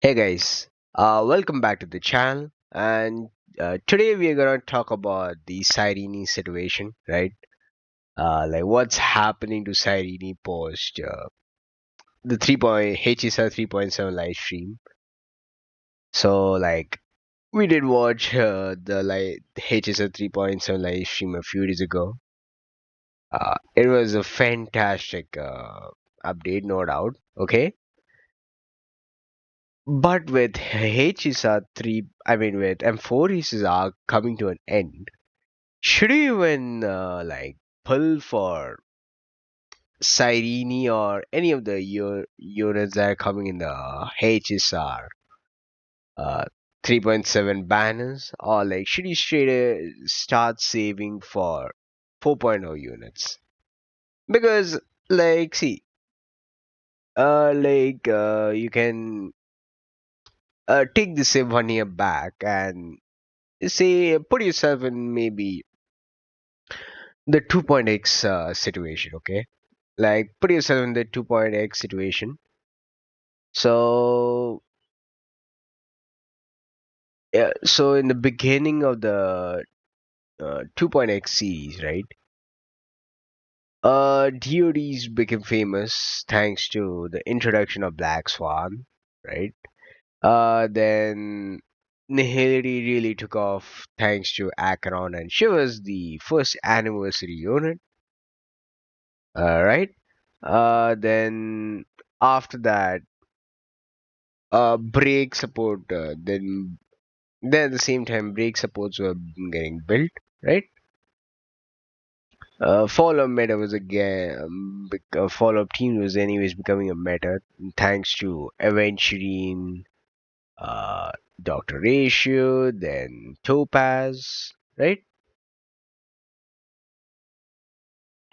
Hey guys, welcome back to the channel. And today we are gonna talk about the Cyrene situation, right? Like what's happening to Cyrene post the 3 point HSR 3.7 live stream. So like we did watch the HSR 3.7 live stream a few days ago. It was a fantastic update, no doubt. Okay, but with HSR 3, I mean with M4 HSR coming to an end. Should you even pull for Cyrene or any of the units that are coming in the HSR uh, 3.7 banners, or like should you straight start saving for 4.0 units? Because like see, you can take the save 1 year back and say put yourself in maybe the 2.x situation, okay? Like put yourself in the 2.x situation. So yeah, so in the beginning of the 2.x series, right? DODs became famous thanks to the introduction of Black Swan, right? Then Nihility really took off thanks to Acheron, and she was the first anniversary unit, right? Then after that, brake support, then at the same time brake supports were getting built, right? Follow-up meta was again follow-up team was anyways becoming a meta thanks to Aventurine, uh, Doctor Ratio, then Topaz, right?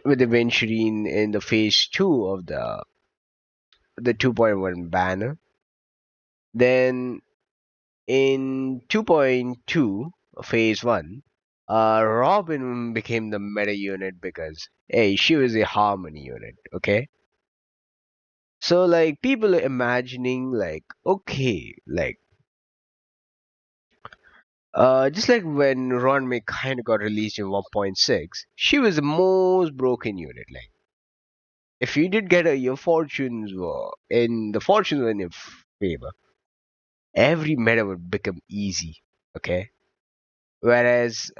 With Aventurine in the phase two of the 2.1 banner, then in 2.2 phase one, Robin became the meta unit because hey, she was a harmony unit, okay? So like people are imagining like okay, like just like when Ron May kind of got released in 1.6, she was the most broken unit. Like if you did get your fortunes were in the fortunes were in your favor, every meta would become easy. Okay, whereas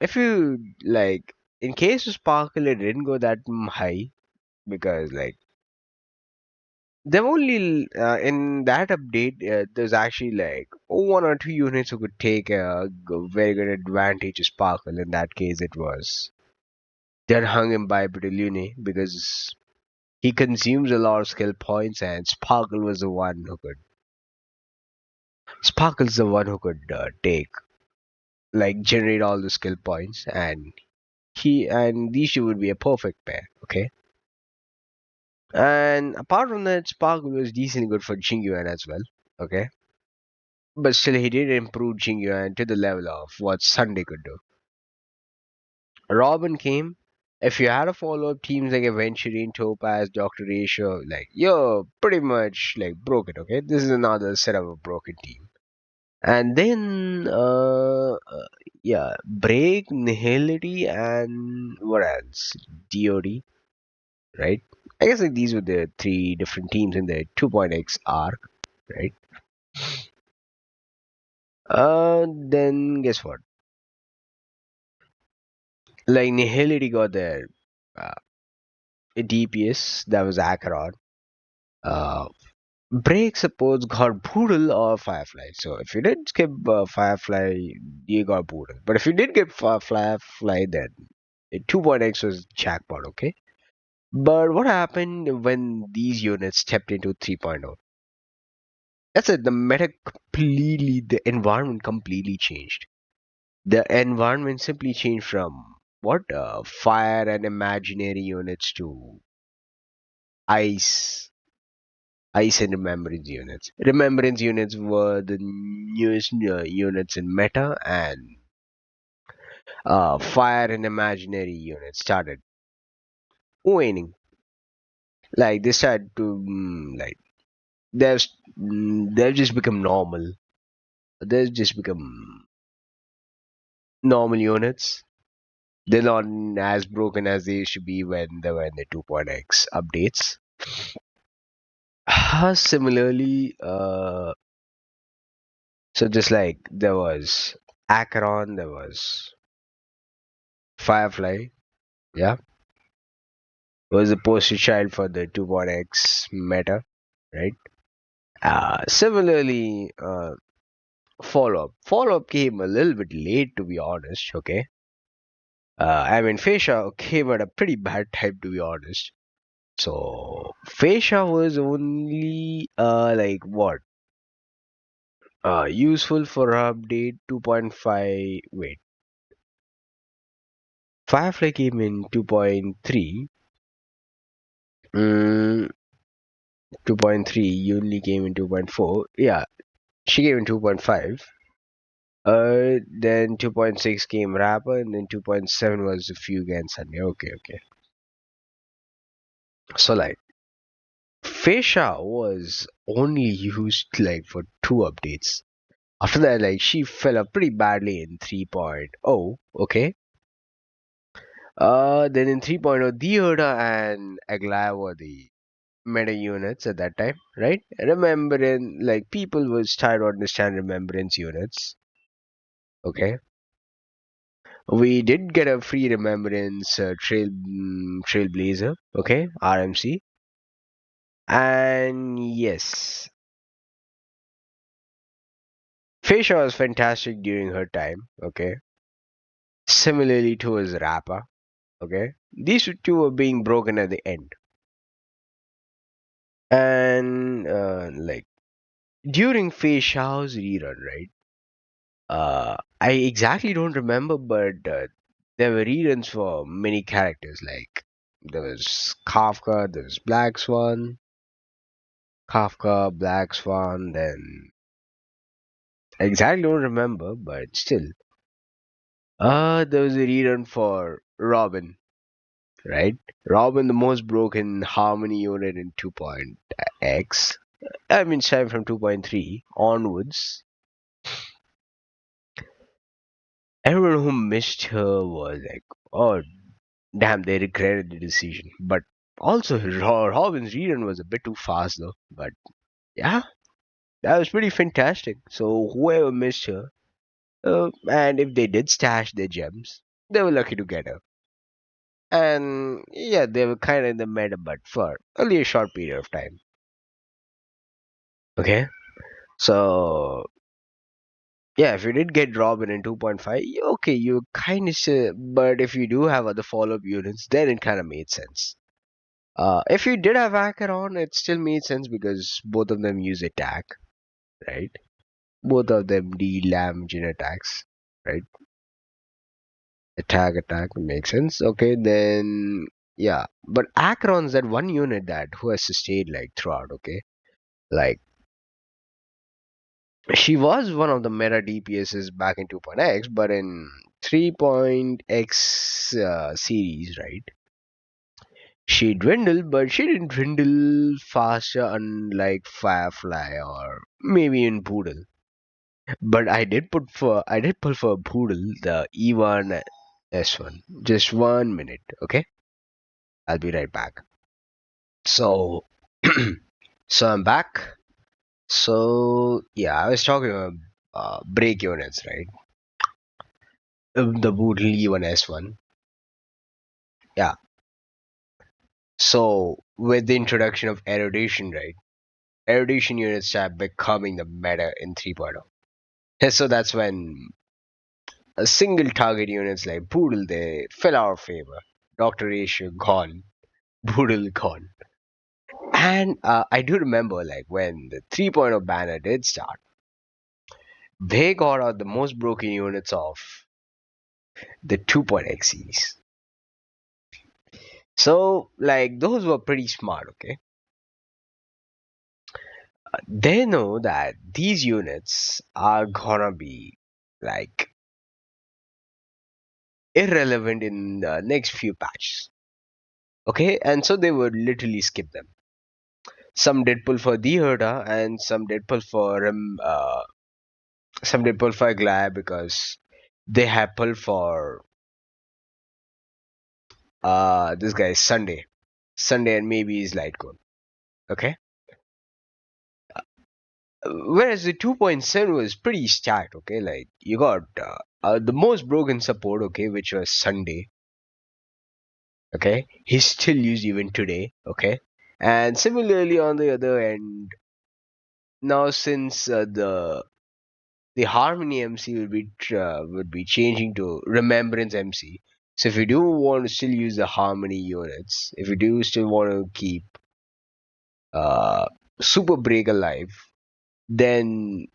if you like in case of Sparkle, it didn't go that high because like they've only in that update. There's actually like one or two units who could take a very good advantage of Sparkle. In that case, it was then hung him by Britillune because he consumes a lot of skill points, and Sparkle was the one who could. Sparkle's the one who could take like generate all the skill points, and these two would be a perfect pair. Okay. And apart from that, Sparkle was decently good for Jingyuan as well. Okay. But still, he did improve Jingyuan to the level of what Sunday could do. Robin came. If you had a follow-up teams like Aventurine, Topaz, Doctor Ratio, like you're pretty much like broken. Okay, this is another set of a broken team. And then, yeah, Break, Nihility, and what else? DOD, right? I guess like these were the three different teams in the 2.x arc, right? Then guess what? Like Nihility got their uh, DPS that was Acheron. Uh, Break suppose got Boodle or Firefly. So if you did skip Firefly, you got Boodle. But if you did get Firefly, then 2.x was jackpot, okay? But what happened when these units stepped into 3.0? That's it. The meta completely, the environment completely changed. The environment simply changed from what fire and imaginary units to ice and remembrance units. Remembrance units were the newest units in meta, and fire and imaginary units started waning. Like they started to they've they've just become normal. They've just become normal units. They're not as broken as they used to be when they were in the 2.x updates. Similarly, so just like there was Acheron, there was Firefly, yeah, was the poster child for the 2.x meta, right? Similarly, follow up came a little bit late, to be honest. Okay, I mean, Fascia came at a pretty bad time, to be honest. So Fascia was only like what useful for update 2.5. Wait, Firefly came in 2.3. Mm, 2.3. Unity came in 2.4. Yeah, she came in 2.5. Then 2.6 came Rapper, and then 2.7 was the Fugue and Sunday. Okay, okay. So like Fascia was only used like for two updates. After that, like she fell up pretty badly in 3.0. Okay. Then in 3.0, Dioda and Aglaya were the meta units at that time, right? Remembering, like people was trying to understand remembrance units. Okay. We did get a free remembrance trailblazer. Okay, RMC, and yes, Fascia was fantastic during her time. Okay, similarly to his Rapper. Okay, these two were being broken at the end, and like during Fascia's rerun, right? I exactly don't remember, but there were reruns for many characters. Like there was Kafka, there was Black Swan, Black Swan. Then I exactly don't remember, but still, there was a rerun for Robin, right? Robin, the most broken harmony unit in 2.x. I mean, starting from 2.3 onwards, everyone who missed her was like, "Oh, damn!" They regretted the decision. But also, Robin's rerun was a bit too fast, though. But yeah, that was pretty fantastic. So whoever missed her, and if they did stash their gems, they were lucky to get her. And yeah, they were kind of in the meta, but for only a short period of time. Okay, so yeah, if you did get Robin in 2.5, okay, you kind of, but if you do have other follow-up units, then it kind of made sense. If you did have Acheron, it still made sense because both of them use attack, right? Both of them deal damage in attacks, right? Attack makes sense. Okay, then yeah, but Acheron's that one unit that who has sustained like throughout. Okay, like she was one of the meta DPSs back in 2.x, but in 3.x series, right? She dwindled, but she didn't dwindle faster, unlike Firefly or maybe in Poodle. But I did pull for Poodle the E1 S1. Just 1 minute, okay? I'll be right back. So, so I'm back. So yeah, I was talking about brake units, right? The Poodle E1 S1. Yeah. So with the introduction of erudition, right? Erudition units are becoming the meta in 3.0. So that's when a single target units like Poodle they fell out of favor. Doctor ratio gone, Poodle gone. And I do remember like when the 3.0 banner did start, they got out the most broken units of the 2.x series. So like those were pretty smart, okay? They know that these units are gonna be like irrelevant in the next few patches. Okay, and so they would literally skip them. Some did pull for the Herda, and some did pull for Glad because they have pulled for this guy Sunday, and maybe his light cone. Okay, whereas the 2.7 was pretty stacked. Okay, like you got the most broken support. Okay, which was Sunday. Okay, he's still used even today. Okay, and similarly on the other end, now since the Harmony MC would be changing to Remembrance MC. So if you do want to still use the Harmony units, if you do still want to keep uh, Super Break alive, then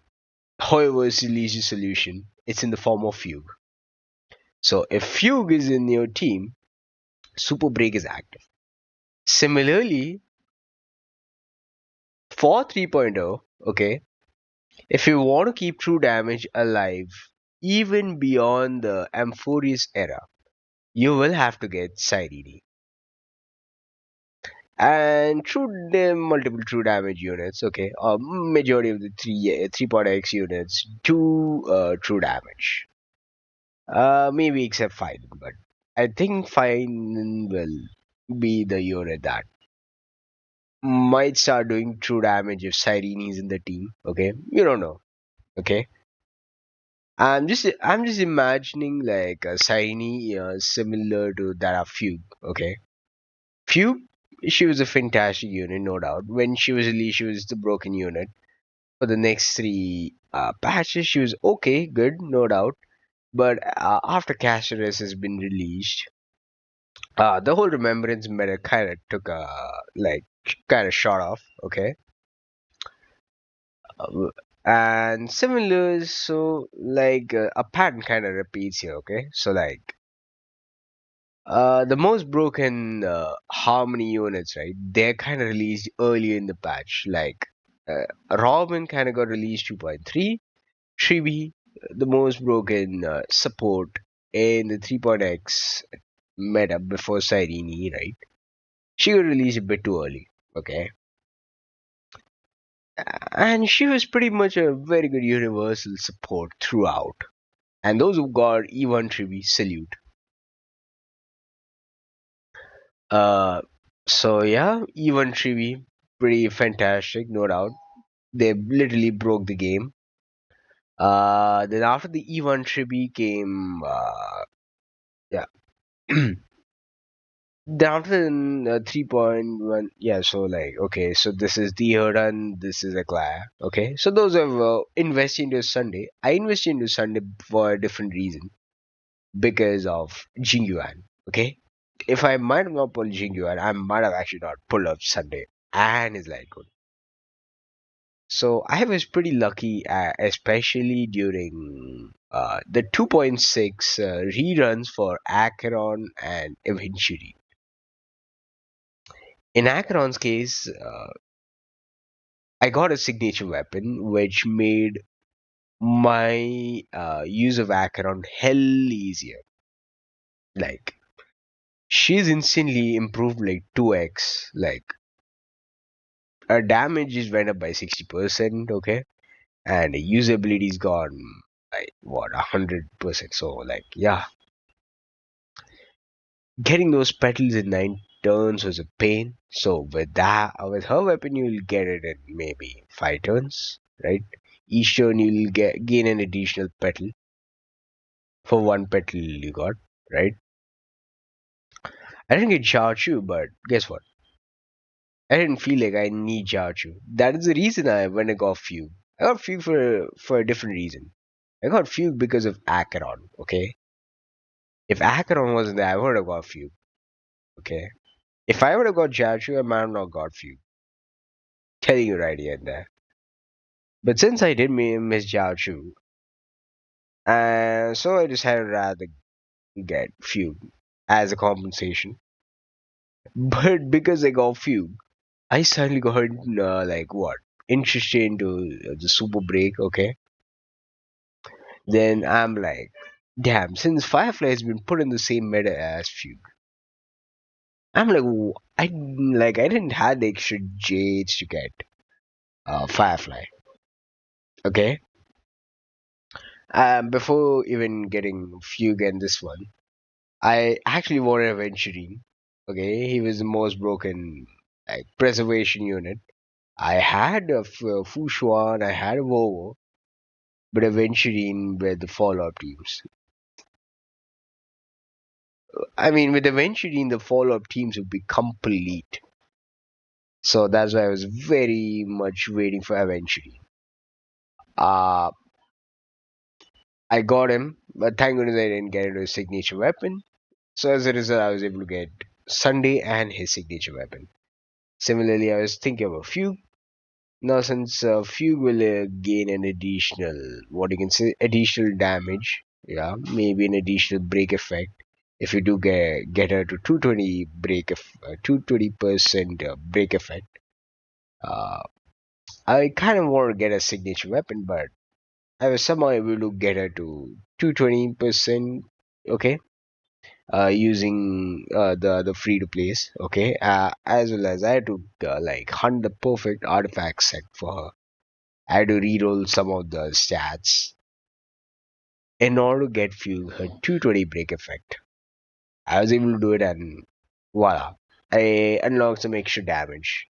however is the easy solution. It's in the form of Fugue. So if Fugue is in your team, Super Break is active. Similarly, for 3.0, okay, if you want to keep true damage alive even beyond the Amphorius era, you will have to get Cyrene. And multiple true damage units, okay, majority of the 3.x units do true damage. Maybe except Fine, but I think Fine will be the unit that might start doing true damage if Cyrene is in the team. Okay, you don't know. Okay, I'm just imagining like a Cyrene similar to that of Fugue. Okay, Fugue, she was a fantastic unit, no doubt. When she was released, she was the broken unit. For the next three patches, she was okay, good, no doubt. But after Caceres has been released, the whole Remembrance meta kind of took a like kind of shot off. Okay, uh, and similar, so like a pattern kind of repeats here. Okay, so like the most broken harmony units, right? They're kind of released early in the patch. Like Robin kind of got released 2.3. Tribi, the most broken support in the 3.x meta before Cyrene, right? She got released a bit too early. Okay, and she was pretty much a very good universal support throughout. And those who got E1 Tribi, salute. Uh, so yeah, E1 Tribi, pretty fantastic, no doubt. They literally broke the game. Then after the E1 Tribi came, yeah. Then after 3.1, yeah. So like, okay, so this is the Herdan, this is a Claire. Okay, so those have invested into Sunday. I invested into Sunday for a different reason because of Jingyuan. Okay, if I might have not pulled Jingyuan, I might have actually not pulled up Sunday and his light code. So I was pretty lucky, especially during the 2.6 reruns for Acheron and eventually. In Acheron's case, I got a signature weapon which made my use of Acheron hell easier. Like, she's instantly improved like 2x. Like, her damage is went up by 60%, okay? And usability's gone like what 100%. So like yeah, getting those petals in 9 turns was a pain. So with her weapon, you'll get it in maybe 5 turns, right? Each turn you'll gain an additional petal for one petal you got, right? I didn't get Chaochu, but guess what? I didn't feel like I need Chaochu. That is the reason I got Fugue. I got Fugue for a different reason. I got Fugue because of Acheron, okay? If Acheron wasn't there, I would have got Fugue, okay? If I would have got Chaochu, I might have not got Fugue. Telling you right here and there. But since I did miss Chaochu, so I decided rather get Fugue as a compensation. But because I got Fugue, I suddenly got like what interested into the Super Break. Okay, then I'm like, damn. Since Firefly has been put in the same meta as Fugue, I'm like, I didn't have the extra jades to get Firefly. Okay, before even getting Fugue and this one, I actually wanted a Venturine. Okay, he was the most broken like preservation unit. I had a Fushuan, I had a Vovo, but eventually with the follow-up teams. I mean, with eventually the follow-up teams would be complete. So that's why I was very much waiting for eventually. Uh, I got him, but thank goodness I didn't get into his signature weapon. So as a result, I was able to get Sunday and his signature weapon. Similarly, I was thinking about Fugue. Now, since Fugue will gain an additional, what you can say, additional damage, yeah, maybe an additional break effect. If you do get her to 220 220% break effect, uh, I kind of want to get a signature weapon, but I was somehow able to get her to 220%. Okay, using the free to plays. Okay, as well as I had to like hunt the perfect artifact set for her. I had to reroll some of the stats in order to get few her 220 break effect. I was able to do it, and voila, I unlocked some extra damage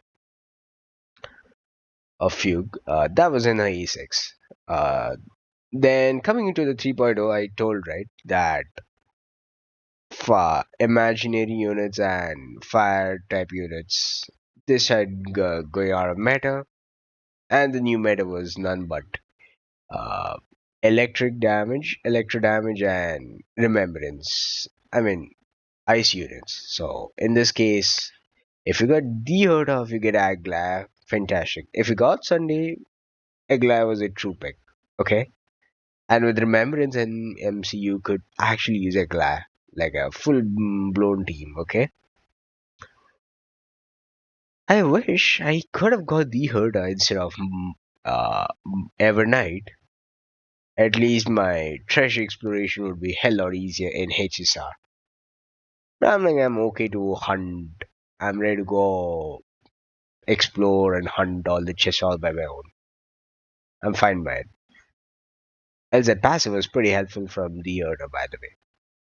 of Fugue. That was in her E6. Then coming into the 3.0, I told right that for imaginary units and fire type units, this had going out of meta, and the new meta was none but uh, electro damage, and remembrance. I mean, ice units. So in this case, if you got Deoda, if you get Agla, fantastic. If you got Sunday, Agla was a true pick. Okay, and with remembrance and MC, you could actually use Agla like a full blown team. Okay. I wish I could have got the Herda instead of Evernight. At least my treasure exploration would be hell lot easier in HSR. But I'm like, I'm okay to hunt. I'm ready to go explore and hunt all the chests all by my own. I'm fine by it. As that passive was pretty helpful from the Herda, by the way.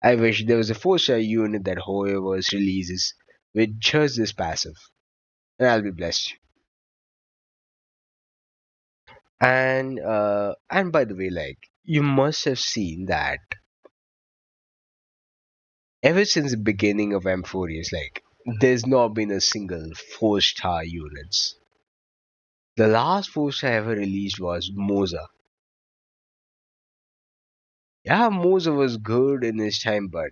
I wish there was a 4-star unit that whoever releases with just this passive. And I'll be blessed. And by the way, like you must have seen that ever since the beginning of M4 like there's not been a single 4-star units. The last 4-star ever released was Moza. Yeah, Moza was good in his time, but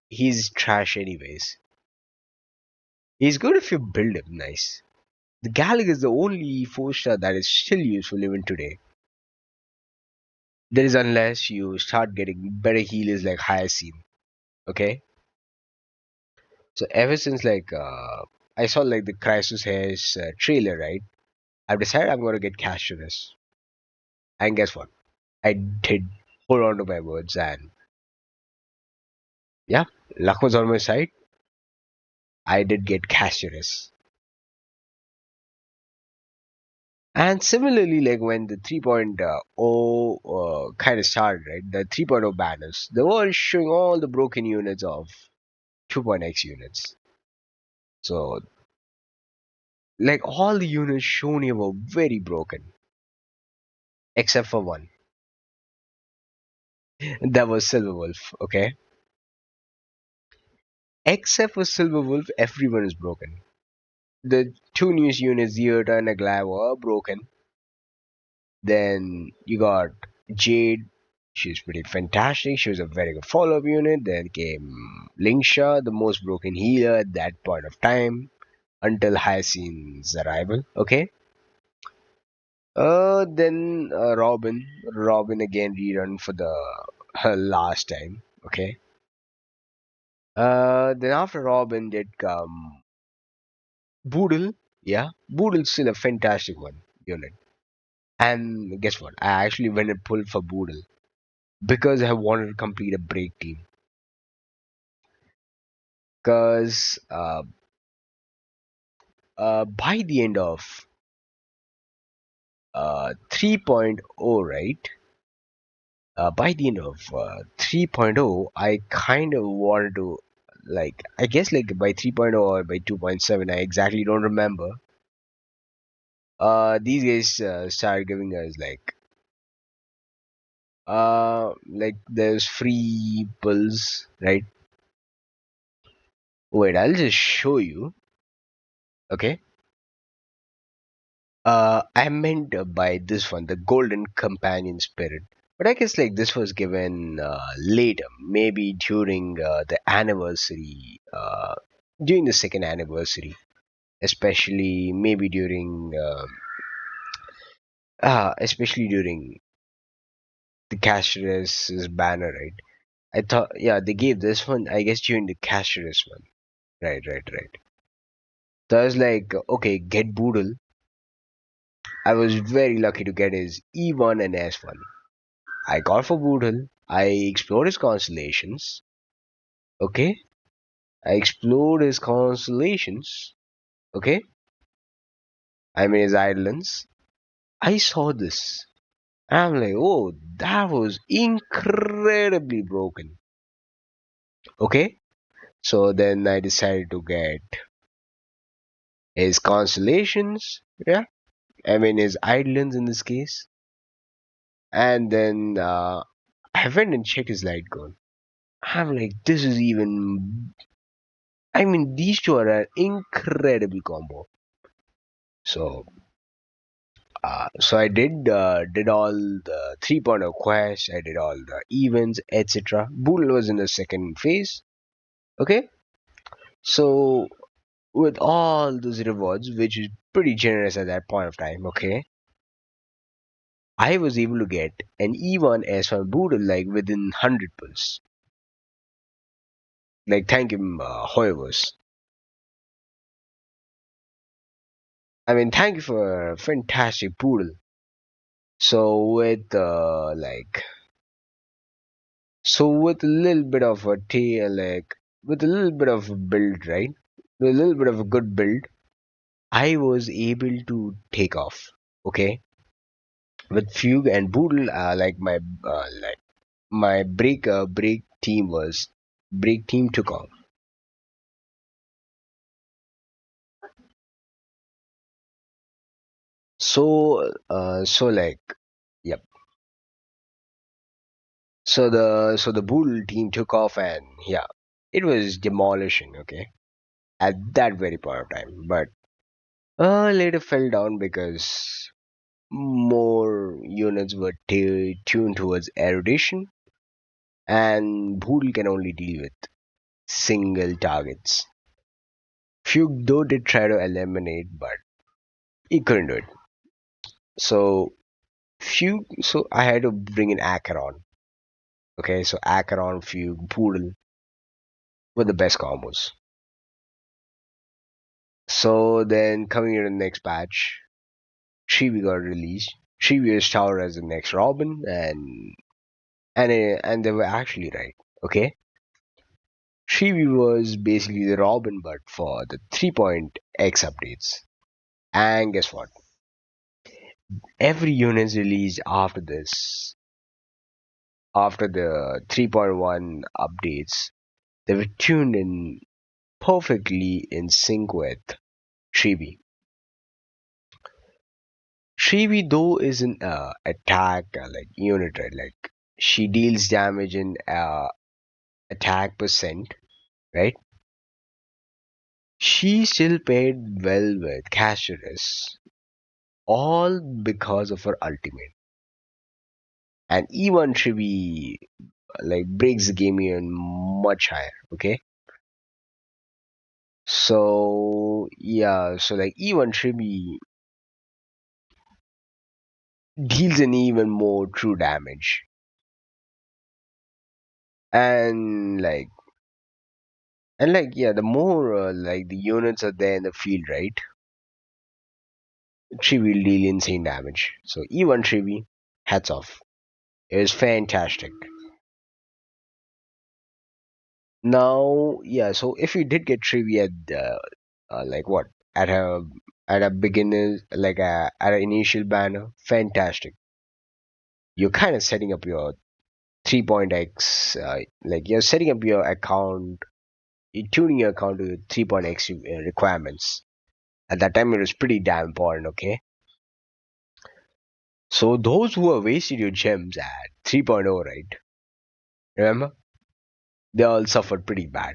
he's trash anyways. He's good if you build him nice. The Gallic is the only 4-star that is still useful even today. That is unless you start getting better healers like Hyacinth. Okay? So ever since I saw like the Crisis Hairs trailer, right? I've decided I'm gonna get cash to this. And guess what? I did hold on to my words, and yeah, luck was on my side. I did get cash to this. And similarly, like when the 3.0 kind of started, right? The 3.0 banners, they were showing all the broken units of 2.x units. So, like all the units shown here were very broken, except for one. That was Silver Wolf, okay? Except for Silver Wolf, everyone is broken. The two newest units, Zeota and Aglaia, were broken. Then you got Jade. She's pretty fantastic. She was a very good follow-up unit. Then came Lingsha, the most broken healer at that point of time, until Hyacinth's arrival. Okay. Then Robin. Robin again rerun for the her last time. Okay. Then after Robin did come Boodle. Yeah, Boodle's still a fantastic one unit. And guess what? I actually went and pulled for Boodle because I wanted to complete a break team. Because by the end of 3.0, right? By the end of 3.0, I kind of wanted to, like, I guess, like, by 3.0 or by 2.7, I exactly don't remember. These guys started giving us, like, there's free pills, right? Wait, I'll just show you. Okay. I meant by this one, the Golden Companion Spirit. But I guess like this was given later, maybe during the second anniversary, especially maybe especially during the Caster's banner, right? I thought, yeah, they gave this one, I guess, during the Caster's one. Right, right, right. So I was like, okay, get Boodle. I was very lucky to get his E1 and S1. I got for Boodle. I explored his constellations. Okay. I explored his constellations. Okay. I mean his islands. I saw this. I'm like, oh, that was incredibly broken. Okay. So then I decided to get his constellations. Yeah. I mean his islands in this case. And then I went and checked his light gun. I'm like, this is even. I mean, these two are an incredible combo. So, so I did all the 3.0 quests. I did all the events, etc. Boodle was in the second phase. Okay, so with all those rewards, which is pretty generous at that point of time. Okay, I was able to get an E1 as for Boodle like within 100 pulls. Like, thank him, Hoyvers. I mean, thank you for a fantastic Poodle. So with a little bit of a tail, like with a little bit of a build, right? With a little bit of a good build, I was able to take off. Okay, with Fugue and Boodle, my break team took off. So yep. So the Boodle team took off, and yeah, it was demolishing. Okay, at that very point of time, but later fell down because more units were tuned towards erudition, and Boodle can only deal with single targets. Fugue though did try to eliminate, but he couldn't do it. So so I had to bring in Acheron. Okay, so Acheron, Fugue, Boodle were the best combos. So then coming into the next patch, Chibi got released. Chibi was touted as the next Robin, and they were actually right. Okay, Chibi was basically the Robin, but for the 3.x updates. And guess what? Every unit released after the 3.1 updates, they were tuned in perfectly in sync with Chibi. Chibi though is an attack like unit, right? Like she deals damage in attack percent, right? She still paired well with Caceres, all because of her ultimate. And E1 Chibi like breaks the game even much higher. Okay, so yeah, so like E1 Chibi deals an even more true damage, and yeah, the more like the units are there in the field, right? Chibi will deal insane damage. So E1 Chibi, hats off. It was fantastic. Now, yeah, so if you did get trivia like what at a beginner like at an initial banner, fantastic. You're kind of setting up your 3.x like you're setting up your account, you're tuning your account to 3.x requirements. At that time, it was pretty damn important, okay? So those who have wasted your gems at 3.0, right? Remember? They all suffered pretty bad.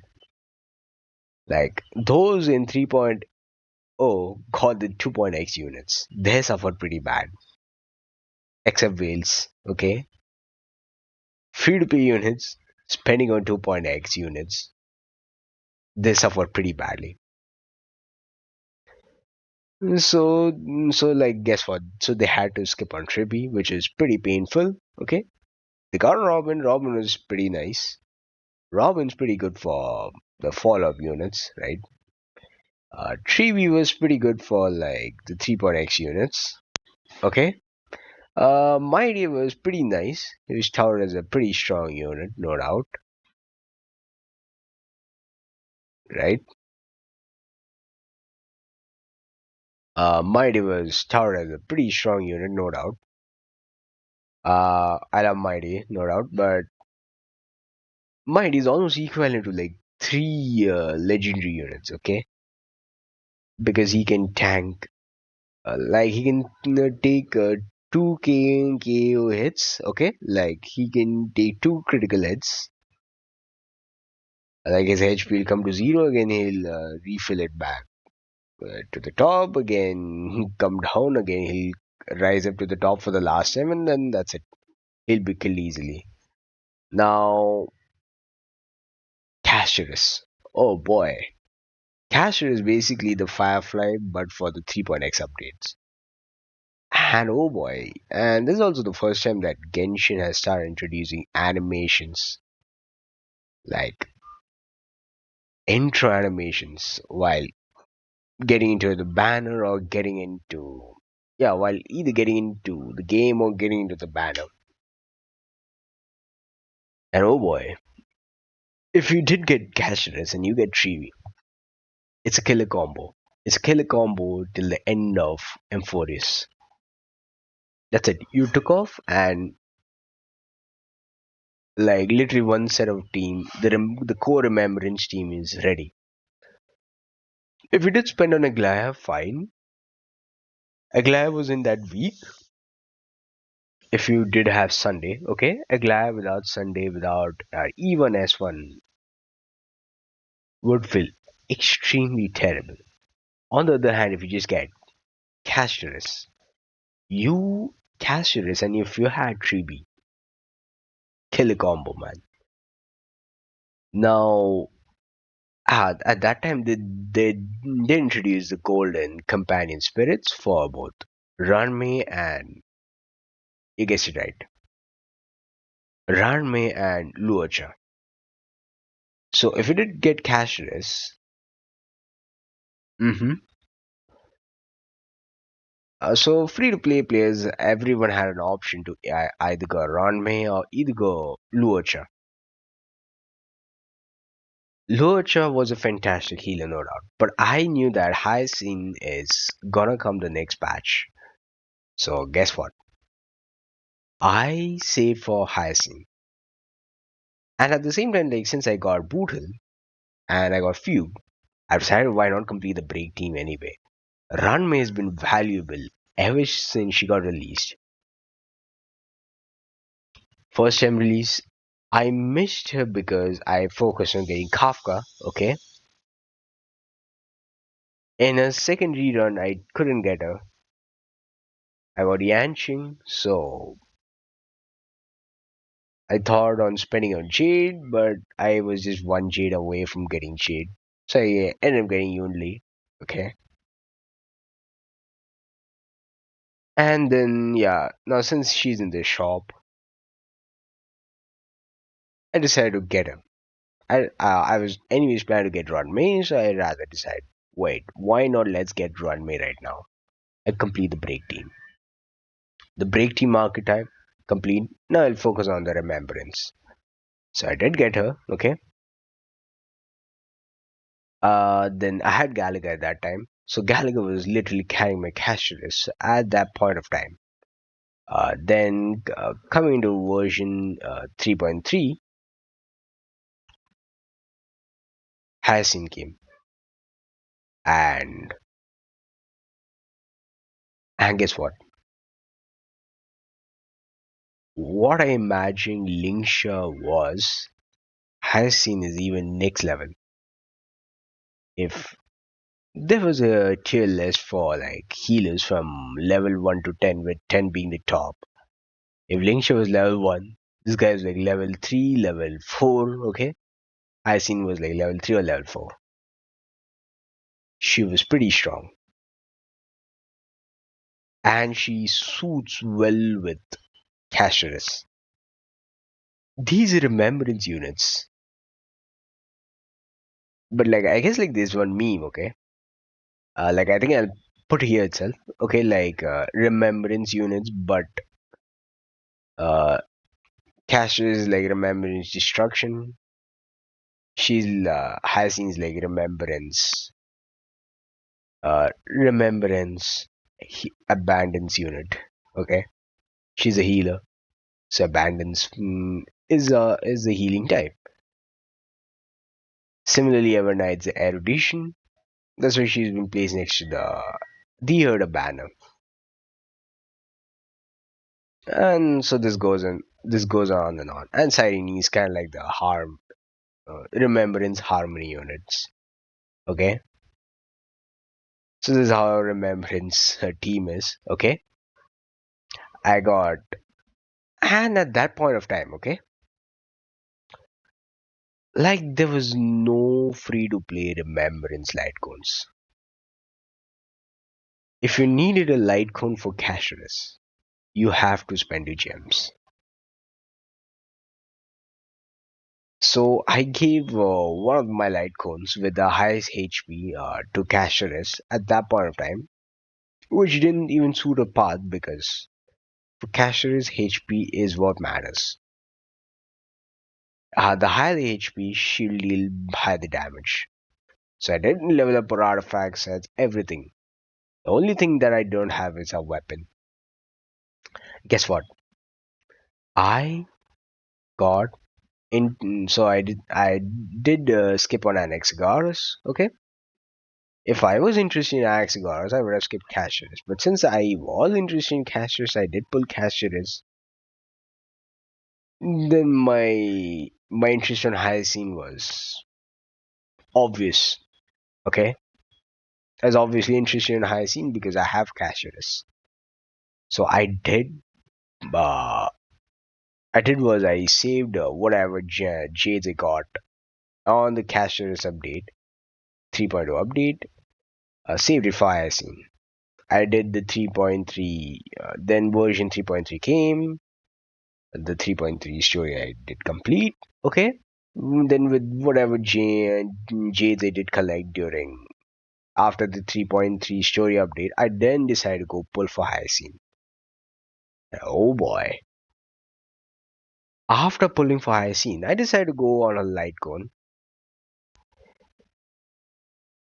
Like those in 3.0 got the 2.x units. They suffered pretty bad. Except whales, okay? Free to pay units, spending on 2.x units, they suffered pretty badly. So like guess what? So they had to skip on Trippy, which is pretty painful, okay? They got Robin. Robin was pretty nice. Robin's pretty good for the follow-up units, right? Treevee was pretty good for like the 3.x units. Okay. Mighty was pretty nice. He was touted as a pretty strong unit, no doubt, right? Mighty was touted as a pretty strong unit, no doubt. I love Mighty, no doubt, but Mighty is almost equivalent to like three legendary units, okay? Because he can tank, like he can take two KO hits, okay? Like he can take two critical hits. Like his HP will come to zero again, he'll refill it back to the top again, come down again, he'll rise up to the top for the last time, and then that's it. He'll be killed easily. Now, Casterus. Oh boy. Casterus is basically the Firefly, but for the 3.x updates. And oh boy, and this is also the first time that Genshin has started introducing animations, like intro animations, while getting into the banner or getting into, yeah, while either getting into the game or getting into the banner. And oh boy, if you did get Casterus and you get Treevee, it's a killer combo. It's a killer combo till the end of Emphorius. That's it. You took off and like literally one set of team, the core remembrance team is ready. If you did spend on Aglaya, fine. Aglaya was in that week. If you did have Sunday, okay. Aglaya without Sunday, without even S1 would feel extremely terrible. On the other hand, if you just get Casterus, you Casterus, and if you had Treebee, kill a combo, man. Now, at that time, they introduced the golden companion spirits for both Ranmei and, you guessed it right, Ranmei and Luocha. So if you did get cashless, hmm so free to play players, everyone had an option to either go Ranmei or either go Luocha. Luocha was a fantastic healer, no doubt, but I knew that Hyacinth is gonna come the next patch. So guess what? I saved for Hyacinth. And at the same time, like since I got Bootle and I got Fugue, I decided why not complete the break team anyway. Ranmei has been valuable ever since she got released. First time release, I missed her because I focused on getting Kafka, okay? In a second rerun, I couldn't get her. I got Yanqing, so I thought on spending on Jade, but I was just one Jade away from getting Jade. So I ended up getting Yunli, okay? And then, yeah, now since she's in the shop, I decided to get her. I was anyways planning to get Rodmay, so I rather decide, wait, why not let's get Rodmay right now and complete the break team. The break team archetype complete. Now I'll focus on the remembrance. So I did get her, okay. Then I had Gallagher at that time. So Gallagher was literally carrying my cashless at that point of time. Then coming to version 3.3, Hyacinth came, and guess what? What I imagined Lingsha was Hyacinth is even next level. If there was a tier list for like healers from level 1 to 10, with 10 being the top. If Lingsha was level 1, this guy was like level 3, level 4, okay? Hyacinth was like level 3 or level 4. She was pretty strong. And she suits well with Casheris. These are remembrance units. But like I guess like there's one meme, okay? Like I think I'll put here itself. Okay, like remembrance units, but uh Casheris like remembrance destruction. She's Hyacinth's like remembrance abundance unit. Okay, she's a healer, so abundance is a healing type. Similarly, Evernight's erudition. That's why she's been placed next to the Herder banner. And so this goes on and on. And Cyrene is kind of like the remembrance harmony units. Okay, so this is how remembrance her team is. Okay, I got, and at that point of time, okay, like there was no free to play remembrance light cones. If you needed a light cone for cashless, you have to spend your gems. So I gave one of my light cones with the highest HP to cashless at that point of time, which didn't even suit a path because for cashless HP is what matters. The higher the HP, she'll deal higher the damage. So I didn't level up her artifacts, that's everything. The only thing that I don't have is a weapon. Guess what? I got in. So I did skip on Anaxagoras. Okay. If I was interested in Anaxagoras, I would have skipped Cassius. But since I was interested in Cassius, I did pull Cassius. Then my interest in Hyacinth was obvious. Okay. I was obviously interested in Hyacinth because I have Cassius. So uh I saved whatever jades I got on the Cassius update, 3.0 update, saved it for Hyacinth. I did the 3.3, then version 3.3 came, the 3.3 story I did complete, okay? Then with whatever jades I did collect during, after the 3.3 story update, I then decided to go pull for Hyacinth. Oh boy. After pulling for Hyacinth, I decided to go on a light cone.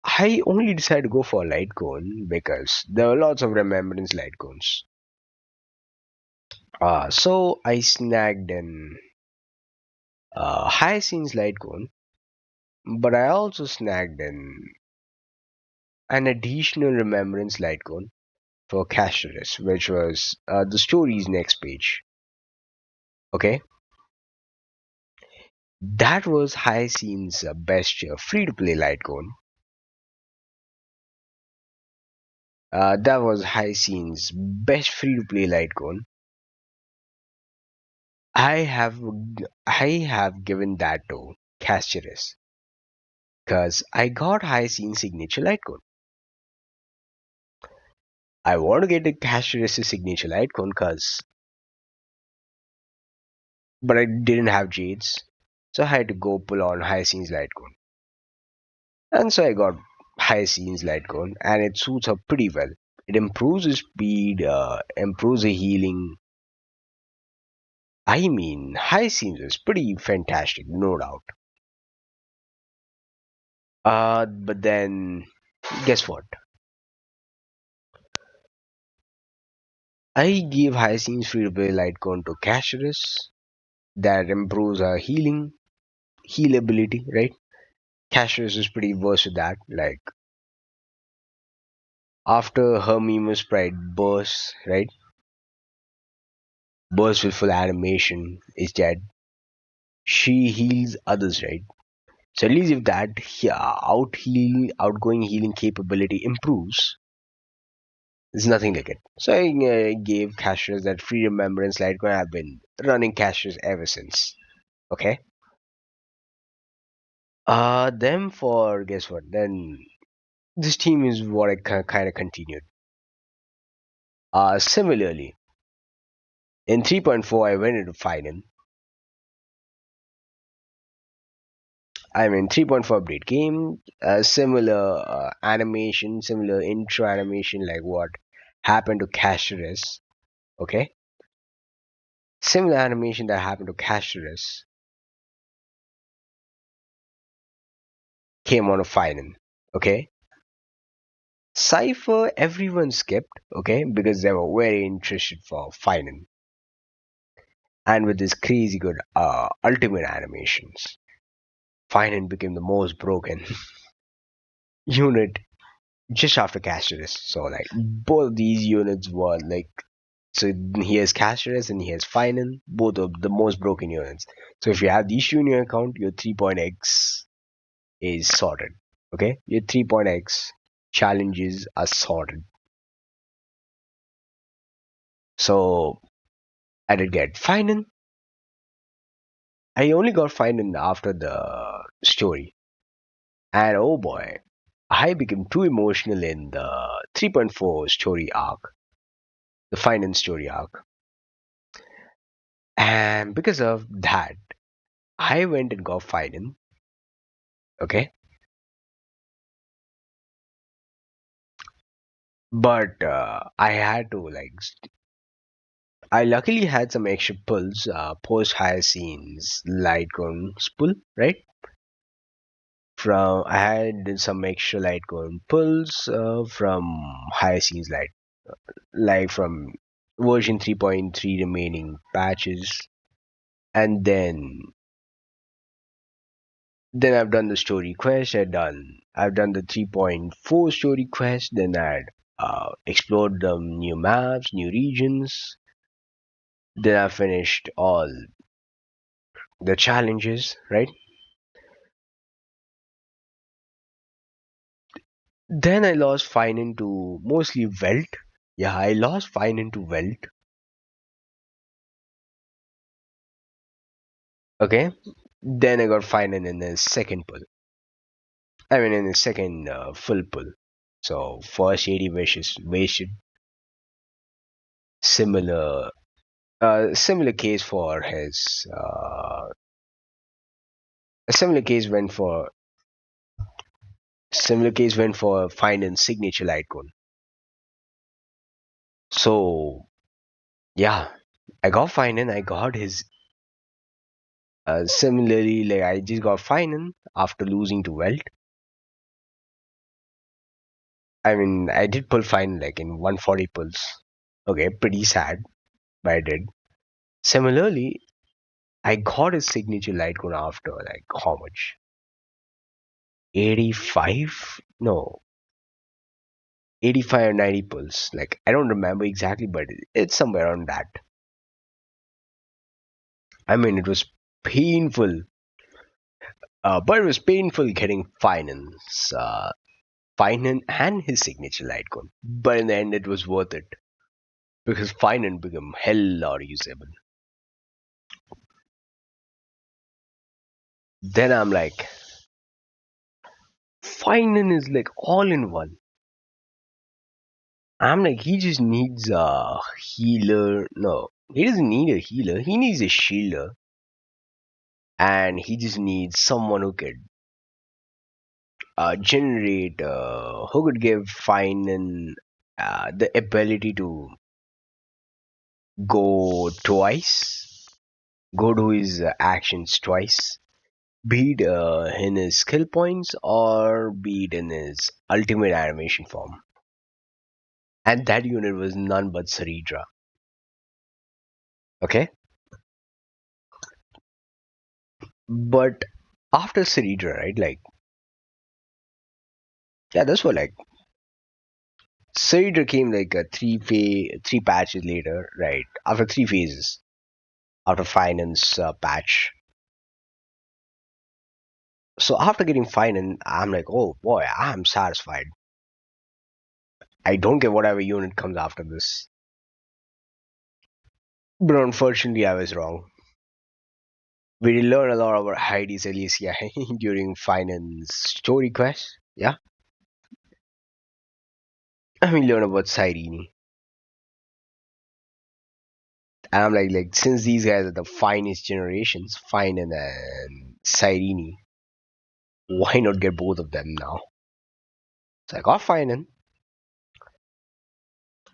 I only decided to go for a light cone because there were lots of remembrance light cones. So I snagged an Hyacinth's light cone, but I also snagged an additional remembrance light cone for Castorus, which was the story's next page. Okay, that was Hyacinth's best free to play light cone. That was Hyacinth's best free to play light cone. I have I have given that to Castorus because I got Hyacinth's signature light cone. I want to get the Castorus' signature light cone because, but I didn't have Jades, so I had to go pull on Hyacinth's light cone. And so I got Hyacinth's light cone, and it suits her pretty well. It improves the speed, improves the healing. I mean, Hyacinth is pretty fantastic, no doubt. But then guess what? I gave Hyacinth's free to play light cone to Casherus. That improves her healability, right? Casherus is pretty versed with that. Like after her Mimo sprite bursts, right? Bursts with full animation, is dead. She heals others, right? So at least if that outgoing healing capability improves, there's nothing like it. So I gave Casherus that free remembrance light cone. I've been running Casherus ever since. Okay. Then for guess what? Then this team is what I kind of continued. Similarly, in 3.4, I went into final. I mean, 3.4 update game, similar animation, similar intro animation, like what happened to Casherus. Okay, similar animation that happened to Casherus came on a final. Okay, Cypher, everyone skipped. Okay, because they were very interested for final, and with this crazy good ultimate animations, final became the most broken unit just after Castorus. So like both these units were like, so he has Castorus and he has Final, both of the most broken units. So if you have these two in your account, your 3.x is sorted. Okay, your 3.x challenges are sorted. So I did get Final. I only got Final after the story, and oh boy, I became too emotional in the 3.4 story arc, the Final story arc. And because of that, I went and got Final. Okay. But I had to I luckily had some extra pulls post Hyacinth's Litecoin pull, right? From I had some extra Litecoin pulls from Hyacinth's like from version 3.3 remaining patches, and then I've done the story quest. I've done the 3.4 story quest. Then I explored the new maps, new regions. Then I finished all the challenges, right? Then I lost fine into mostly Welt. Yeah, I lost fine into Welt. Okay. Then I got fine in the second pull. I mean, in the second full pull. So first 80 wishes wasted. Similar, similar case for his. A similar case went for fine and signature icon. So yeah, I got fine and I got his. Similarly, like I just got fine after losing to Welt. I mean, I did pull fine like in 140 pulls. Okay, pretty sad, but I did. Similarly, I got his signature light cone after like how much? 85? No, 85 or 90 pulls. Like I don't remember exactly, but it's somewhere around that. I mean, it was painful, but it was painful getting finance, finance and his signature light cone. But in the end, it was worth it because finance became hell lot usable. Then I'm like, Finan is like all in one. I'm like, he just needs a healer. No, he doesn't need a healer. He needs a shielder, and he just needs someone who could generate, who could give Finan the ability to go twice, go to his actions twice. be it in his skill points or be it in his ultimate animation form. And that unit was none but Saridra. Okay? But after Saridra, right? Like, yeah, that's what like Saridra came like a three patches later, right? After three phases, after finance patch. So after getting finance, I'm like, oh boy, I'm satisfied. I don't care whatever unit comes after this. But unfortunately, I was wrong. We did learn a lot about Heidi's Alicia during finance story quest. Yeah, and we learn about Cyrene. And I'm like since these guys are the finest generations, Finan and Cyrene, why not get both of them now? So I got Finan.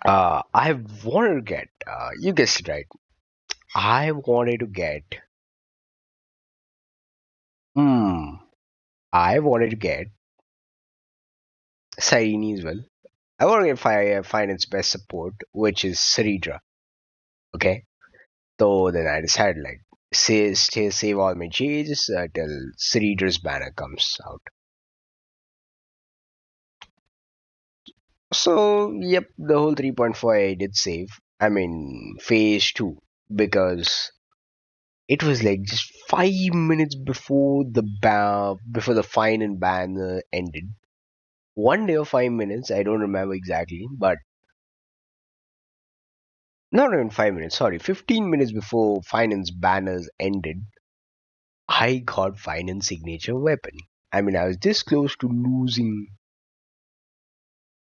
I wanted to get, you guessed it right. I wanted to get, hmm, I wanted to get Cyrene as well. I want to get Finan's best support, which is Saridra. Okay, so then I decided like save all my J's till Ceridra's banner comes out. So yep, the whole 3.4 I did save. I mean phase two because it was like just 5 minutes before the fine and banner ended. One day or 5 minutes, I don't remember exactly, but not even 5 minutes. Sorry, 15 minutes before finance banners ended, I got finance signature weapon. I mean, I was this close to losing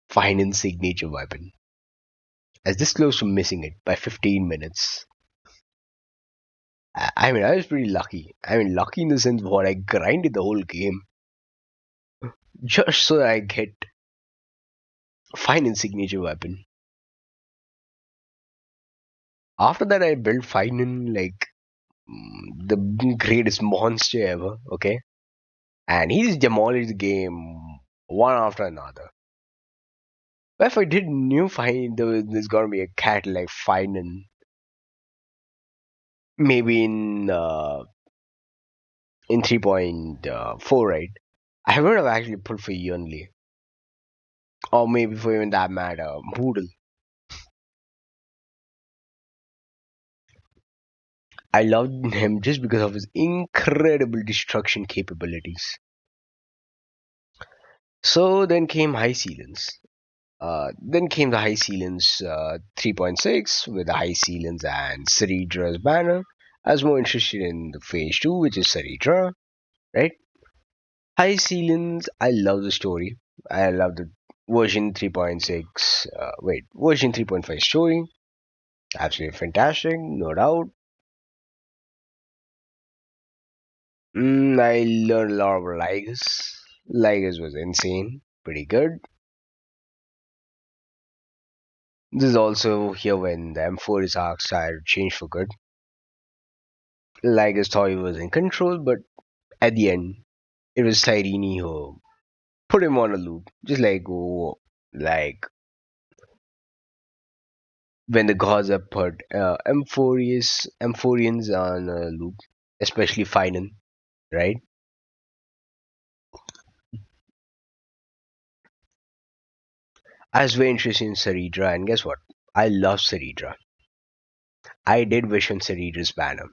finance signature weapon. I was this close to missing it by 15 minutes. I mean, I was pretty lucky. I mean, lucky in the sense what I grinded the whole game just so that I get finance signature weapon. After that, I built finance like the greatest monster ever. Okay, and he just demolished the game one after another. But if I did new find there's gonna be a cat like finance maybe in 3.4, right? I would have actually put for Yunli. Or maybe for even that matter, Moodle. I loved him just because of his incredible destruction capabilities. So then came High Sealants. Then came the High Sealants 3.6 with the High Sealants and Ceridra's banner. I was more interested in the phase 2, which is Ceridra, right? High Sealants, I love the story. I love the version 3.6, version 3.5 story. Absolutely fantastic, no doubt. I learned a lot about Ligas. Ligas was insane, pretty good. This is also here when the M4 is arc started to change for good. Ligas thought he was in control, but at the end, it was Cyrene who put him on a loop, just like when the gods have put Emphorians on a loop, especially Finan, right? I was very interested in Saridra, and guess what? I love Saridra. I did wish on Ceridra's banner.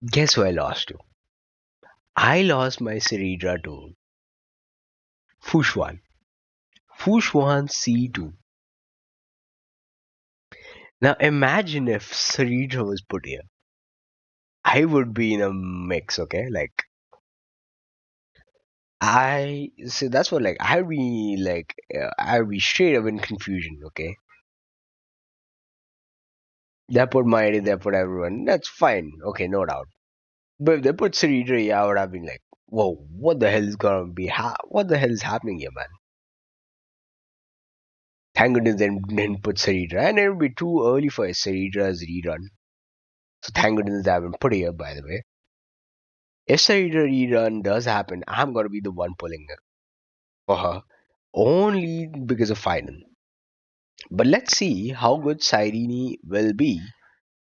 Guess who I lost to? I lost my Saridra to Fushwan. Fushwan C2. Now imagine if Saridra was put here. I would be in a mix, okay? Like I so that's what like I'd be straight up in confusion, okay? They put my ID, they put everyone. That's fine, okay, no doubt. But if they put Saridra, yeah, I would have been like, whoa, what the hell is gonna be? What the hell is happening here, man? Thank goodness they didn't put Saridra, and it would be too early for a Saridra's rerun. So thank goodness they haven't put here, by the way. If a rerun does happen, I'm gonna be the one pulling it for her, only because of final. But let's see how good Cyrene will be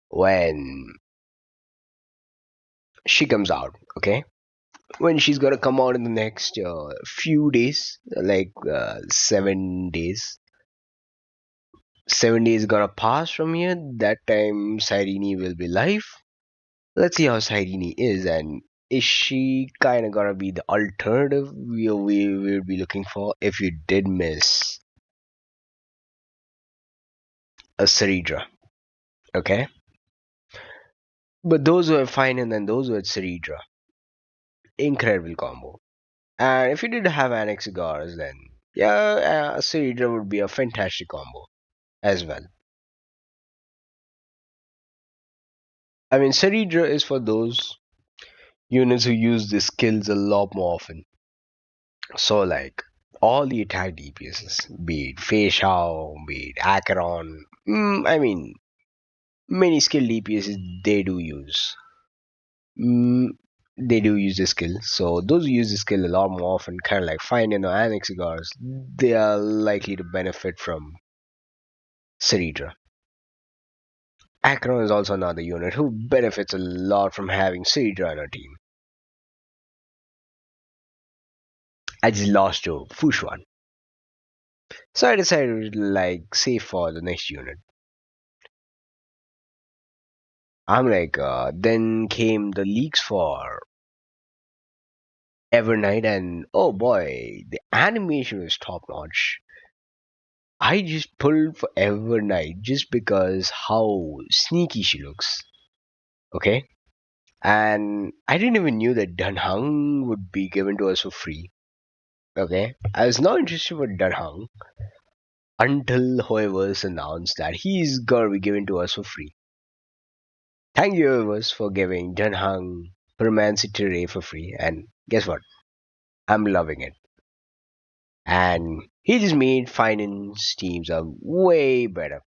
when she comes out. Okay, when she's gonna come out in the next few days, like 7 days. 7 days gonna pass from here. That time Cyrene will be live. Let's see how Cyrene is, and is she kind of gonna be the alternative we will be looking for if you did miss a Ceridra. Okay, but those who are fine and then those who are Ceridra, incredible combo. And if you did have Annex Cigars, then yeah, Ceridra would be a fantastic combo as well. I mean, Ceridra is for those units who use the skills a lot more often. So, like, all the attack DPSs, be it Facial, be it Acheron, I mean, many skill DPSs they do use. Mm, they do use the skill. So, those who use the skill a lot more often, kind of like Finding or Annex Cigars, they are likely to benefit from Ceridra. Acheron is also another unit who benefits a lot from having Ceridra on our team. I just lost to Fushuan. So I decided like save for the next unit. I'm like, then came the leaks for Evernight, and oh boy, the animation was top notch. I just pulled for Evernight just because how sneaky she looks. Okay, and I didn't even knew that Dunhung would be given to us for free. Okay, I was not interested in Dunhung until whoever's announced that he's gonna be given to us for free. Thank you, whoever's, for giving Dunhung Permanency Terrain for free, and guess what? I'm loving it. And he just made finance teams are way better.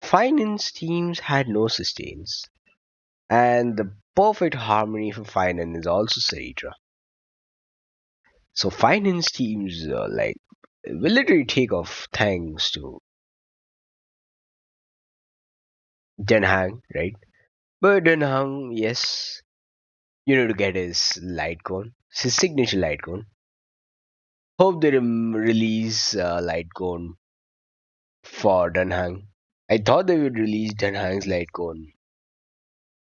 Finance teams had no sustains, and the perfect harmony for finance is also Saitra. So finance teams like will literally take off thanks to Denhang, right? But Denhang, yes, you know to get his light cone, his signature light cone. Hope they release light cone for Dunhang. I thought they would release Dunhang's light cone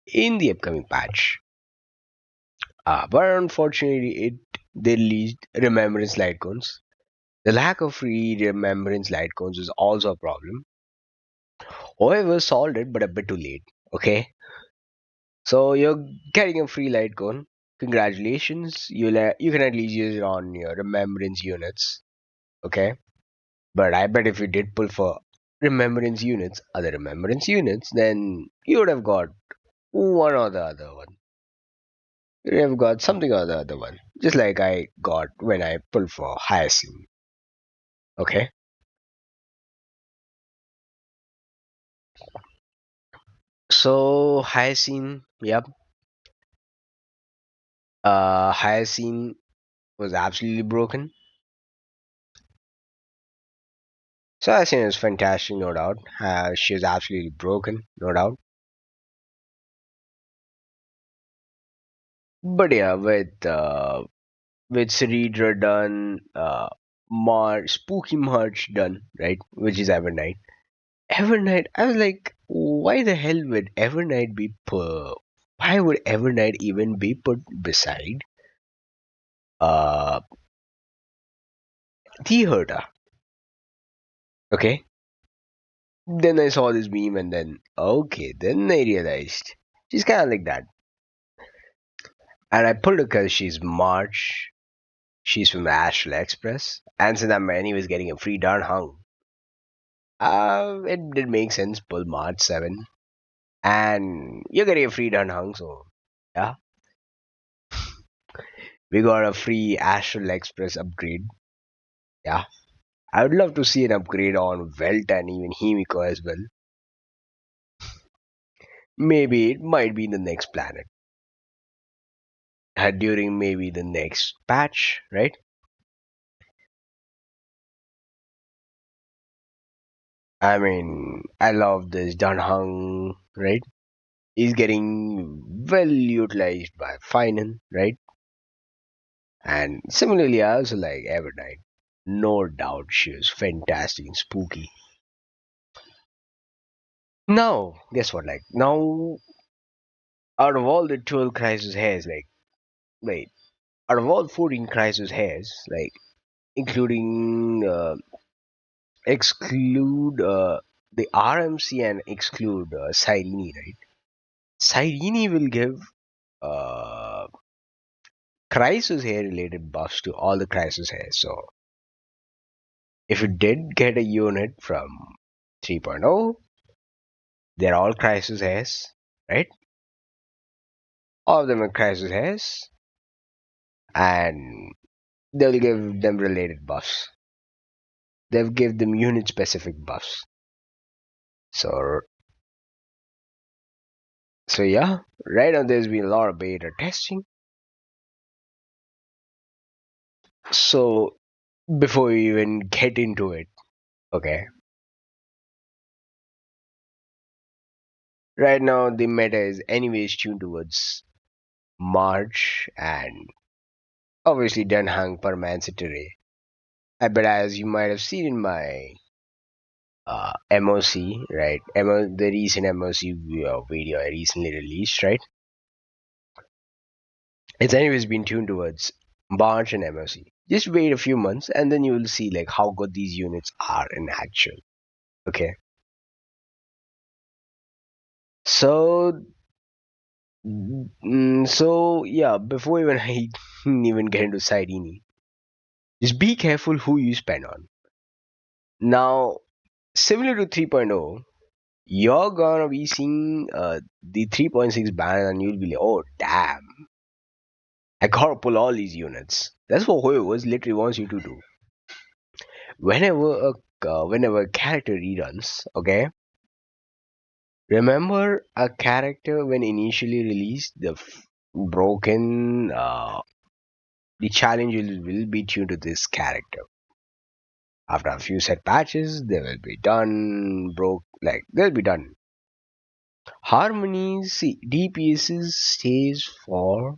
in the upcoming patch. But unfortunately, they released Remembrance light cones. The lack of free Remembrance light cones is also a problem. However, solved it, but a bit too late. Okay, so you're getting a free light cone. Congratulations, you can at least use it on your Remembrance units. Okay, but I bet if you did pull for other Remembrance units, then you would have got one or the other one. You have got something or the other one, just like I got when I pulled for Hyacinth. Okay, so Hyacinth, yep, Hyacinth was absolutely broken. So Hyacinth is fantastic, no doubt. She was absolutely broken, no doubt. But yeah, with Ceridra done, Spooky March done, right? Which is Evernight. Evernight, I was like, why the hell would Evernight be why would Evernight even be put beside uh the Herda? Okay. Then I saw this meme and then okay, then I realized she's kinda like that. And I pulled her because she's March, she's from the Astral Express, and since I'm anyways getting a free darn hung. It did make sense, pull March 7. And you're getting a free darn hung, so yeah. We got a free Astral Express upgrade. Yeah. I would love to see an upgrade on Welt and even Himiko as well. Maybe it might be in the next planet. during maybe the next patch, right? I mean, I love this Dunhung, right? He's getting well utilized by Finan, right? And similarly, I also like Everdine. No doubt she was fantastic and spooky. Now, guess what? Like, now, out of all the 12 Crisis hairs, like, wait, out of all 14 Crisis hairs, like, including, exclude the RMC and exclude Cyrene, right? Cyrene will give uh, Crisis hair related buffs to all the Crisis hairs. So, if you did get a unit from 3.0, they're all Crisis hairs, right? All of them are Crisis hairs, and they'll give them related buffs. They'll give them unit specific buffs. So, so yeah, right now there's been a lot of beta testing. So, before we even get into it, okay, right now the meta is anyways tuned towards March and obviously Dunhang per man city. But as you might have seen in my MOC, right? The recent MOC video I recently released, right? It's anyways been tuned towards March and MOC. Just wait a few months and then you will see like how good these units are in actual. Okay. So so yeah, before even I even get into Cyrene, just be careful who you spend on. Now, similar to 3.0, you're gonna be seeing the 3.6 ban and you'll be like, oh damn, I gotta pull all these units. That's what Hoyoverse literally wants you to do. Whenever a character reruns, okay, remember a character when initially released, broken, the challenge will be tuned to this character. After a few set patches, they will be done, they'll be done. Harmonies, see, DPSs stays for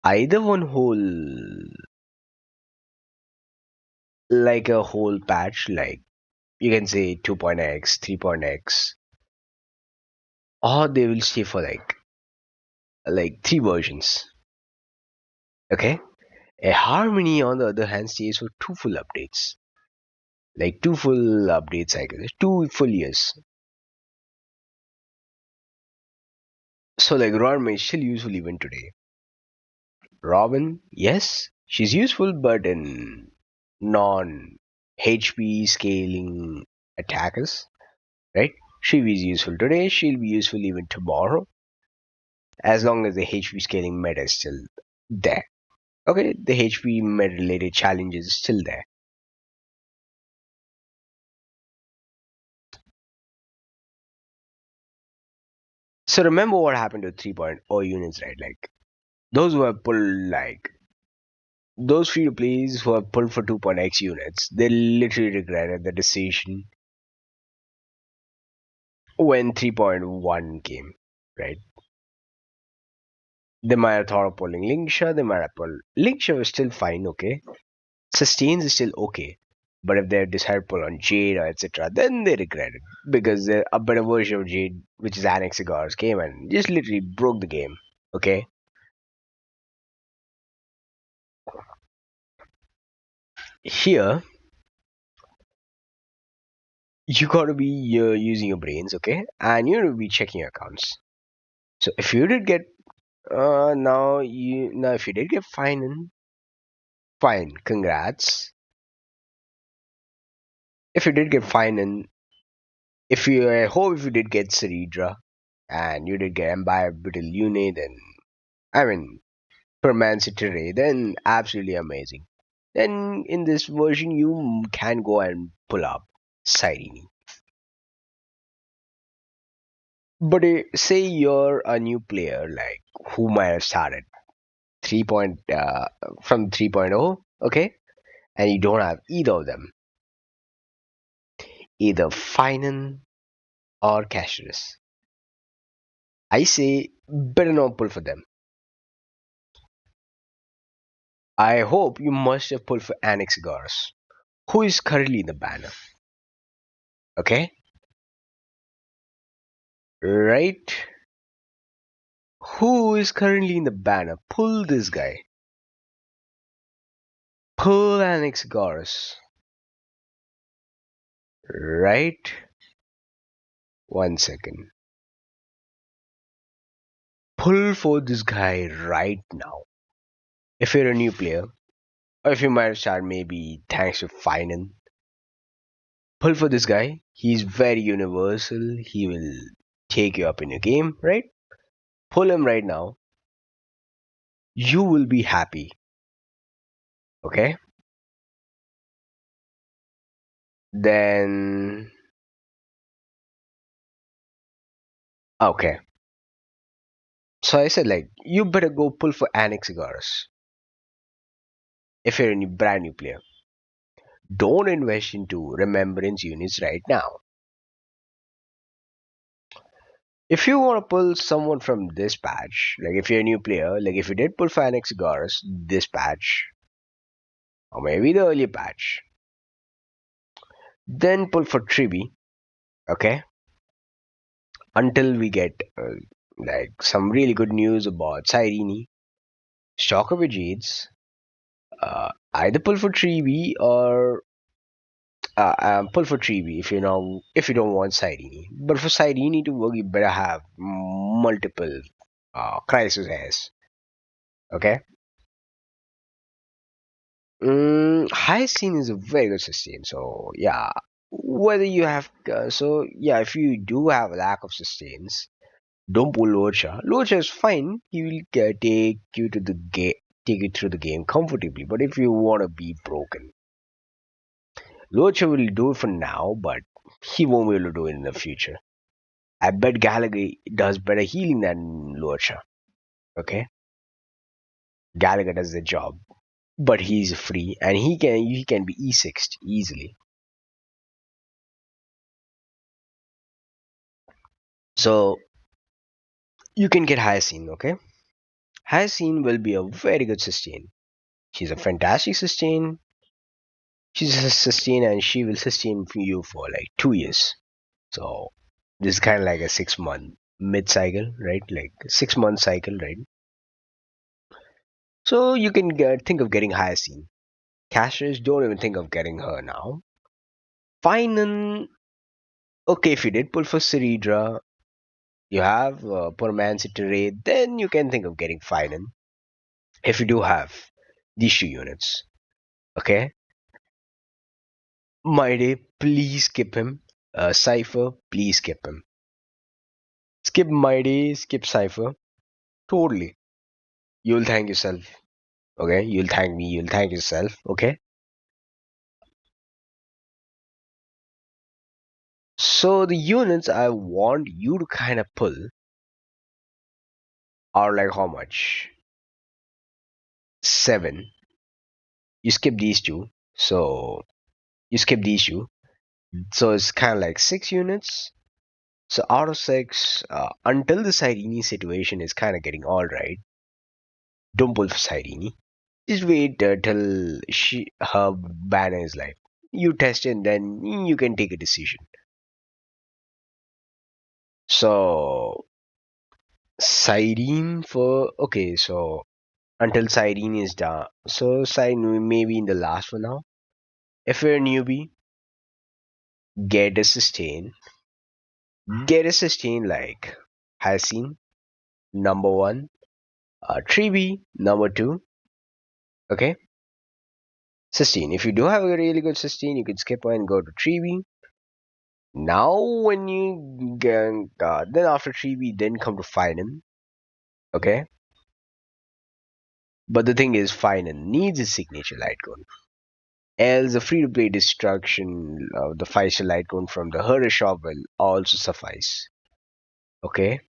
either one whole, like a whole patch, like you can say 2.x, 3.x, or they will stay for like three versions. Okay, a Harmony on the other hand stays for two full updates, like two full update cycles, 2 full years. So like Ron is still useful even today. Robin, yes, she's useful, but in non HP scaling attackers, right? She is useful today, she'll be useful even tomorrow, as long as the HP scaling meta is still there. Okay, the HP meta related challenges is still there. So remember what happened to 3.0 units, right? Like those who have pulled those free to plays who have pulled for 2.x units, they literally regretted the decision when 3.1 came, right? They might have thought of pulling Linksha, they might have pulled Linksha was still fine, okay. Sustains is still okay. But if they decide to pull on Jade or etc., then they regret it. Because a better version of Jade, which is Annex Cigars, came and just literally broke the game. Okay? Here, you gotta be using your brains, okay? And you need to be checking your accounts. So if you did get now if you did get fine, congrats. If you did get if you I hope if you did get Ceridra and you did get Empire Brittle Uni, then I mean per Man City Ray, then absolutely amazing. Then in this version you can go and pull up Cyrene. But say you're a new player like who might have started. 3 point from 3.0, okay, and you don't have either of them, either Finan or Cashless. I say better not pull for them. I hope you must have pulled for Anaxagoras, who is currently in the banner. Okay? Right? Who is currently in the banner? Pull this guy. Pull Anaxagoras. Right? 1 second. Pull for this guy right now. If you're a new player, or if you might start maybe thanks to Finan, pull for this guy. He's very universal. He will take you up in your game, right? Pull him right now. You will be happy. Okay? Then, okay. So I said, like, you better go pull for Anaxagoras if you're a brand new player. Don't invest into remembrance units right now. If you want to pull someone from this patch, like if you're a new player, like if you did pull for Anaxagoras this patch, or maybe the earlier patch, then pull for Tribi, okay? Until we get like some really good news about Cyrene, Stalker with Jades, either pull for Tribi or pull for Trivi if you don't want Cyrene. But for Cyrene to work, you better have multiple crisis airs. Okay. High scene is a very good sustain. So yeah, whether you have so yeah, if you do have a lack of sustains, don't pull Locha. Locha is fine. He will take you to the game, take you through the game comfortably. But if you want to be broken, Locha will do it for now, but he won't be able to do it in the future. I bet Gallagher does better healing than Luocha. Okay, Gallagher does the job, but he's free and he can be E6'd easily. So you can get Hyacinth. Okay, Hyacinth will be a very good sustain. She's a fantastic sustain. She's a sustain and she will sustain for you for like 2 years. So this is kind of like a 6 month mid cycle, right? Like 6 month cycle, right? So you can think of getting Hyacinth. Cashes, don't even think of getting her now. Final. Okay, if you did pull for Ceridra, you have Permanence Raid, then you can think of getting Final. If you do have these two units. Okay? My day, please skip him. Cypher, please skip him. Skip my day, skip Cypher. Totally. You'll thank yourself. Okay? You'll thank me, you'll thank yourself. Okay? So the units I want you to kind of pull are like how much? 7. You skip these two. So you skip these two. So it's kind of like 6 units. So out of 6, until the Cyrene situation is kind of getting all right, don't pull for Cyrene. Just wait till her banner is live. You test it, and then you can take a decision. So Cyrene for okay. So until Cyrene is done. So Cyrene maybe in the last one now. If you're a newbie, get a sustain. Get a sustain like Hyacinth number one, 3B number two. Okay, sustain. If you do have a really good sustain, you can skip and go to 3B. Now, when you get, then after 3B, then come to Finan. Okay, but the thing is, Finan needs a signature light cone. Else, the free to play destruction of the 5-star light cone from the Herder shop will also suffice. Okay.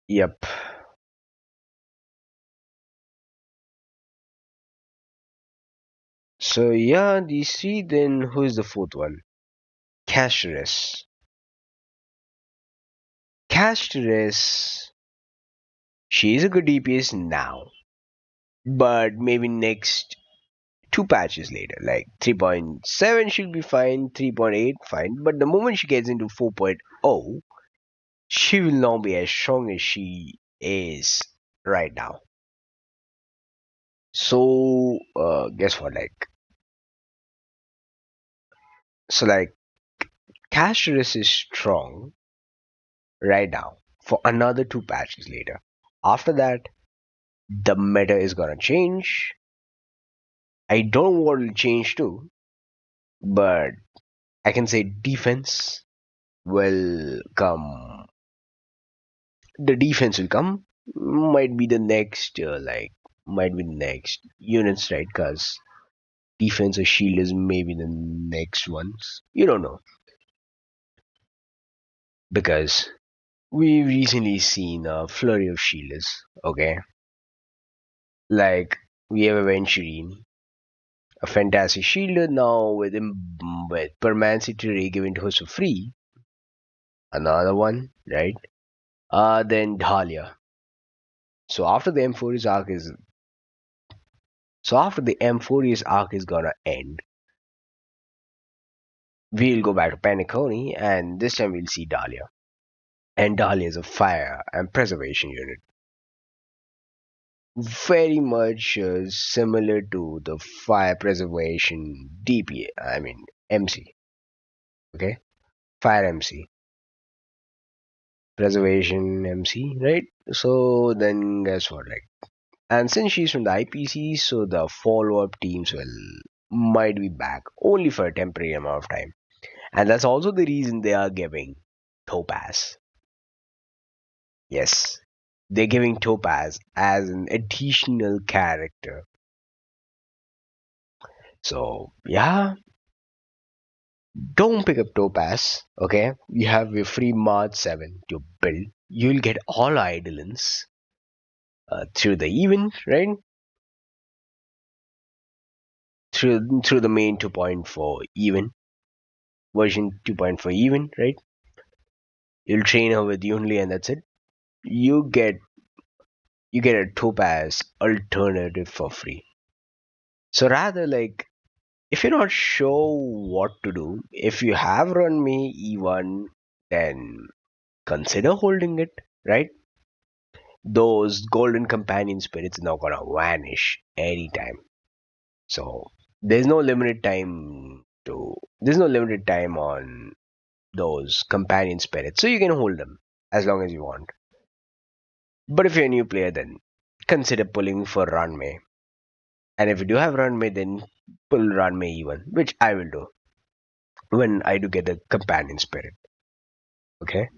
Yep. So yeah, do you see then who is the fourth one? Castoress. Castoress, she is a good DPS now, but maybe next two patches later, like 3.7 should be fine, 3.8 fine, but the moment she gets into 4.0, she will not be as strong as she is right now. So, guess what? Like, Castoress is strong right now for another two patches later. After that, the meta is gonna change. I don't know what will change too, but I can say defense will come. The defense will come. Might be the next, might be the next units, right? Because defense or shield is maybe the next ones. You don't know because we've recently seen a flurry of shielders. Okay, like we have Aventurine, a fantastic shielder now with him with permanency given to us for free. Another one, right? Then Dahlia. So after the M4's arc is so after the M4's arc is gonna end, we'll go back to Paniconi and this time we'll see Dahlia. And Dahlia is a fire and preservation unit. Very much similar to the fire preservation DP, I mean MC. Okay? Fire MC. Preservation MC, right? So then guess what? Like and since she's from the IPC, so the follow-up teams will might be back only for a temporary amount of time. And that's also the reason they are giving Topaz. Yes, they're giving Topaz as an additional character. So, yeah, don't pick up Topaz, okay? You have your free March 7 to build. You'll get all Idolins through the event, right? Through the main 2.4 event, version 2.4 event, right? You'll train her with Yunli and that's it. You get you get a Topaz alternative for free. So rather like if you're not sure what to do, if you have run me E1, then consider holding it, right? Those golden companion spirits are not gonna vanish anytime. So there's no limited time on those companion spirits. So you can hold them as long as you want. But if you're a new player then consider pulling for Ranmei. And if you do have Ranmei then pull Ranmei E1, which I will do when I do get a companion spirit. Okay?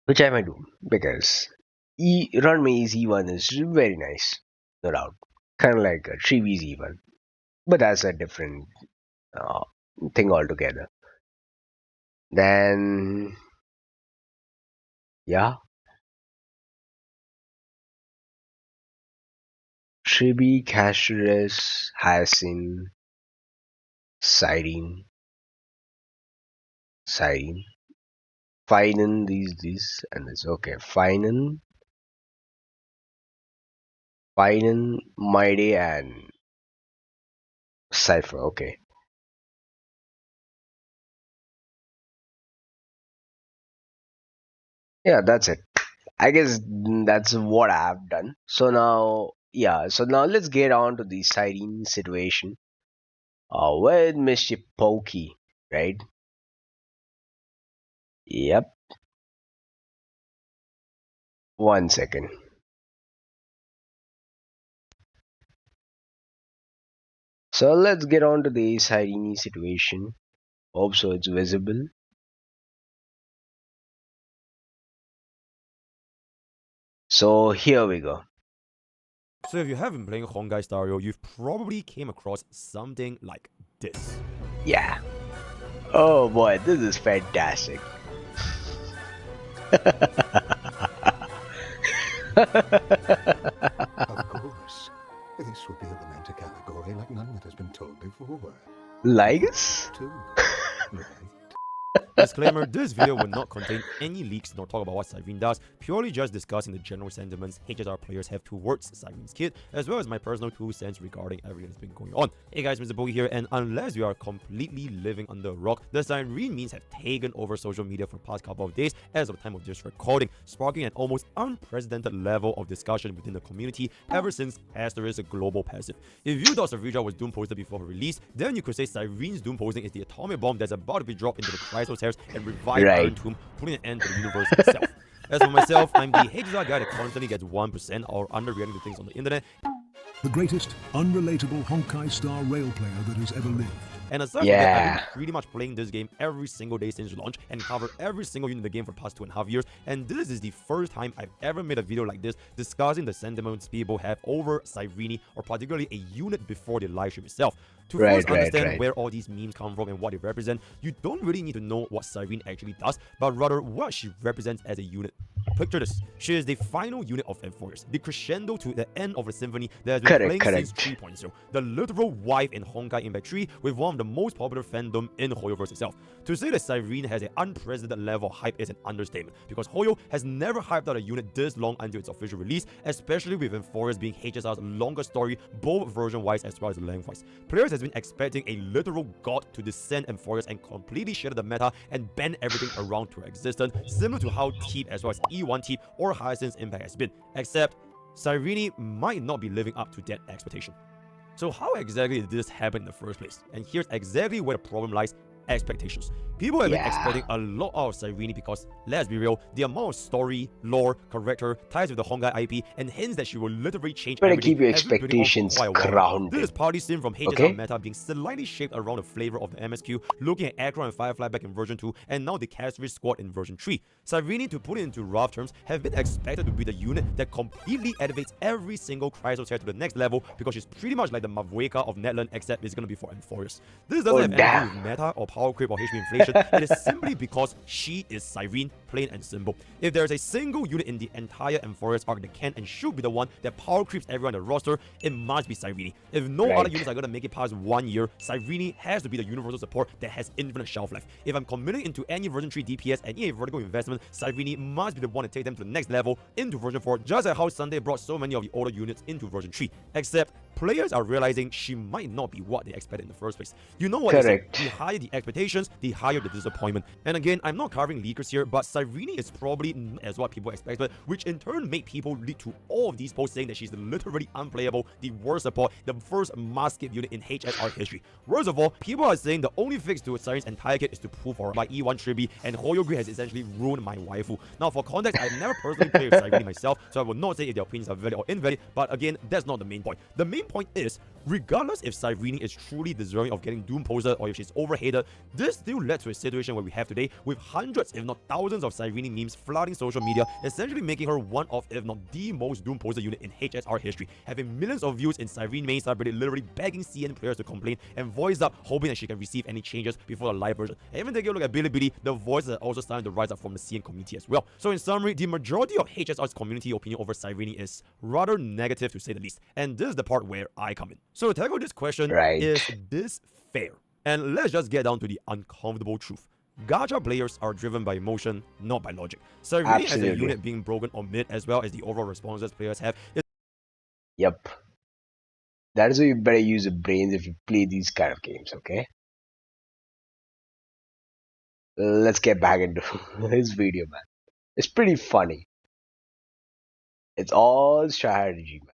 Which I might do because Run Me Easy one is very nice, no doubt. Kind of like a 3V's E1, but that's a different uh, thing altogether. Then, yeah, Tribi, Castorus, Hyacinth, Cyrene, Cyrene, Finan, these, and this. Okay, Finan, Mighty, and Cypher. Okay, yeah, that's it. I guess that's what I've done. So now, yeah, so now let's get on to the Cyrene situation with Mr. Pokke, right? Yep, 1 second. So let's get on to the Cyrene situation. Hope so it's visible. So here we go. So if you have been playing Hongai Stario, you've probably came across something like this. Yeah. Oh boy, this is fantastic. Of course. This would be a romantic allegory like none that has been told before. Like us? Too, right? Disclaimer, this video will not contain any leaks nor talk about what Cyrene does, purely just discussing the general sentiments HSR players have towards Cyrene's kid, as well as my personal 2 cents regarding everything that's been going on. Hey guys, Mr.Pokke here, and unless you are completely living under a rock, the Cyrene memes have taken over social media for the past couple of days as of the time of this recording, sparking an almost unprecedented level of discussion within the community ever since Asterisk Global Passive. If you thought Savija was doom posted before release, then you could say Cyrene's doom posting is the atomic bomb that's about to be dropped into the Chrysoteres and revive Iron Tomb, putting an end to the universe itself. As for myself, I'm the HSR guy that constantly gets 1% or underreacting to things on the internet. The greatest unrelatable Honkai Star rail player that has ever lived. And aside from that, I've been pretty much playing this game every single day since launch and covered every single unit in the game for the past 2.5 years. And this is the first time I've ever made a video like this discussing the sentiments people have over Cyrene, or particularly a unit before the live stream itself. To first understand where all these memes come from and what they represent, you don't really need to know what Cyrene actually does, but rather what she represents as a unit. Picture this. She is the final unit of Enforcers, the crescendo to the end of the symphony that has been playing since 3.0, the literal wife in Honkai Impact 3 with one of the most popular fandom in Hoyoverse itself. To say that Cyrene has an unprecedented level of hype is an understatement, because Hoyo has never hyped out a unit this long until its official release, especially with Enforcers being HSR's longest story, both version-wise as well as length-wise. Players has been expecting a literal god to descend Enforcers and completely shatter the meta and bend everything around to existence, similar to how Teep as well as E1 Teep or Hyacinth's impact has been, except Cyrene might not be living up to that expectation. So how exactly did this happen in the first place? And here's exactly where the problem lies: expectations. People have been expecting a lot out of Cyrene because, let's be real, the amount of story, lore, character, ties with the Honkai IP, and hints that she will literally change everything keep your expectations grounded. This is partly seen from HSR meta being slightly shaped around the flavor of the MSQ, looking at Akron and Firefly back in version 2, and now the Casterfish squad in version 3. Cyrene, to put it into rough terms, have been expected to be the unit that completely elevates every single Chrysoteres to the next level, because she's pretty much like the Mavueka of Netland, except it's gonna be for Enforcers. This doesn't have anything to do with meta or power creep or HP inflation. It is simply because she is Cyrene, plain and simple. If there is a single unit in the entire Enforcers arc that can and should be the one that power creeps everyone on the roster, it must be Cyrene. If no other units are gonna make it past 1 year, Cyrene has to be the universal support that has infinite shelf life. If I'm committing into any version 3 DPS and any vertical investment, Cyrene must be the one to take them to the next level into version 4, just like how Sunday brought so many of the older units into version 3. Except players are realizing she might not be what they expected in the first place. You know what they say, the higher the expectations, the higher the disappointment. And again, I'm not covering leakers here, but Cyrene is probably not as what people expected, which in turn made people lead to all of these posts saying that she's literally unplayable, the worst support, the first mass skip unit in HSR history. Worst of all, people are saying the only fix to Cyrene's entire kit is to pull for her by E1 Tribi, and Hoyogri has essentially ruined my waifu. Now, for context, I've never personally played with Cyrene myself, so I will not say if their opinions are valid or invalid, but again, that's not the main point. The main point is, regardless if Cyrene is truly deserving of getting doom posted or if she's overhated, this still led to a situation where we have today, with hundreds if not thousands of Cyrene memes flooding social media, essentially making her one of, if not the most doom posted unit in HSR history, having millions of views in Cyrene main subreddit literally begging CN players to complain and voice up, hoping that she can receive any changes before the live version. And even taking a look at Bilibili, the voices are also starting to rise up from the CN community as well. So in summary, the majority of HSR's community opinion over Cyrene is rather negative, to say the least, and this is the part where I come in. So to tackle this question, is this fair? And let's just get down to the uncomfortable truth. Gacha players are driven by emotion, not by logic. Cyrene as a unit being broken on mid, as well as the overall responses players have. Yep. That is why you better use your brains if you play these kind of games, okay? Let's get back into his video, man. It's pretty funny. It's all strategy, man.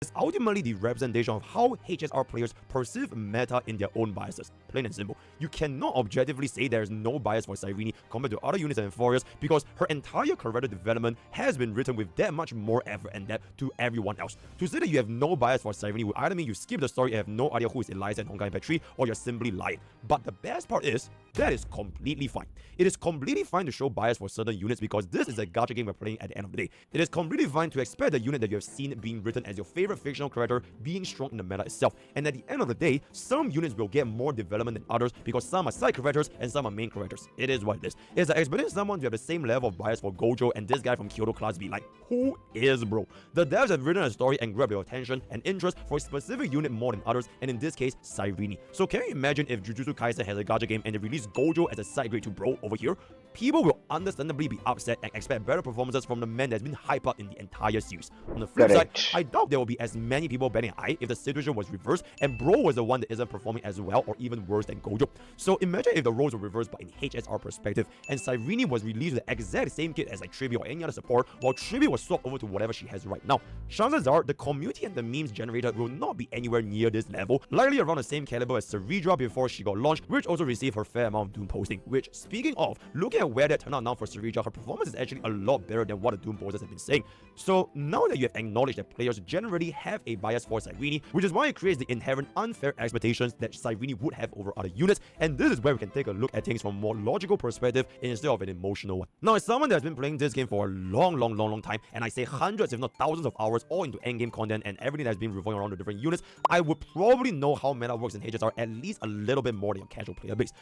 It's ultimately the representation of how HSR players perceive meta in their own biases. Plain and simple. You cannot objectively say there is no bias for Cyrene compared to other units and Enforcers, because her entire character development has been written with that much more effort and depth to everyone else. To say that you have no bias for Cyrene would either mean you skip the story and have no idea who is Eliza and Honkai Impact 3, or you're simply lying. But the best part is, that is completely fine. It is completely fine to show bias for certain units, because this is a gacha game we're playing at the end of the day. It is completely fine to expect the unit that you have seen being written as your favorite favorite fictional character being strong in the meta itself. And at the end of the day, some units will get more development than others because some are side characters and some are main characters. It is what it is. It's like expecting someone to have the same level of bias for Gojo and this guy from Kyoto class be like, who is bro? The devs have written a story and grabbed your attention and interest for a specific unit more than others, and in this case, Cyrene. So can you imagine if Jujutsu Kaisen has a gacha game and they release Gojo as a side grade to bro over here? People will understandably be upset and expect better performances from the man that's been hyped up in the entire series. On the flip side, I doubt there will be as many people betting high if the situation was reversed and bro was the one that isn't performing as well or even worse than Gojo. So imagine if the roles were reversed by an HSR perspective and Cyrene was released with the exact same kit as like Tribute or any other support, while Tribute was swapped over to whatever she has right now. Chances are the community and the memes generated will not be anywhere near this level, likely around the same caliber as Ceredra before she got launched, which also received her fair amount of Doom posting. Which, speaking of, looking at where that turned out now for Ceredra, her performance is actually a lot better than what the Doom posters have been saying. So now that you have acknowledged that players generally have a bias for Cyrene, which is why it creates the inherent unfair expectations that Cyrene would have over other units, and this is where we can take a look at things from a more logical perspective instead of an emotional one. Now, as someone that's been playing this game for a long time, and I say hundreds if not thousands of hours all into endgame content and everything that's been revolving around the different units, I would probably know how meta works in HSR at least a little bit more than your casual player base.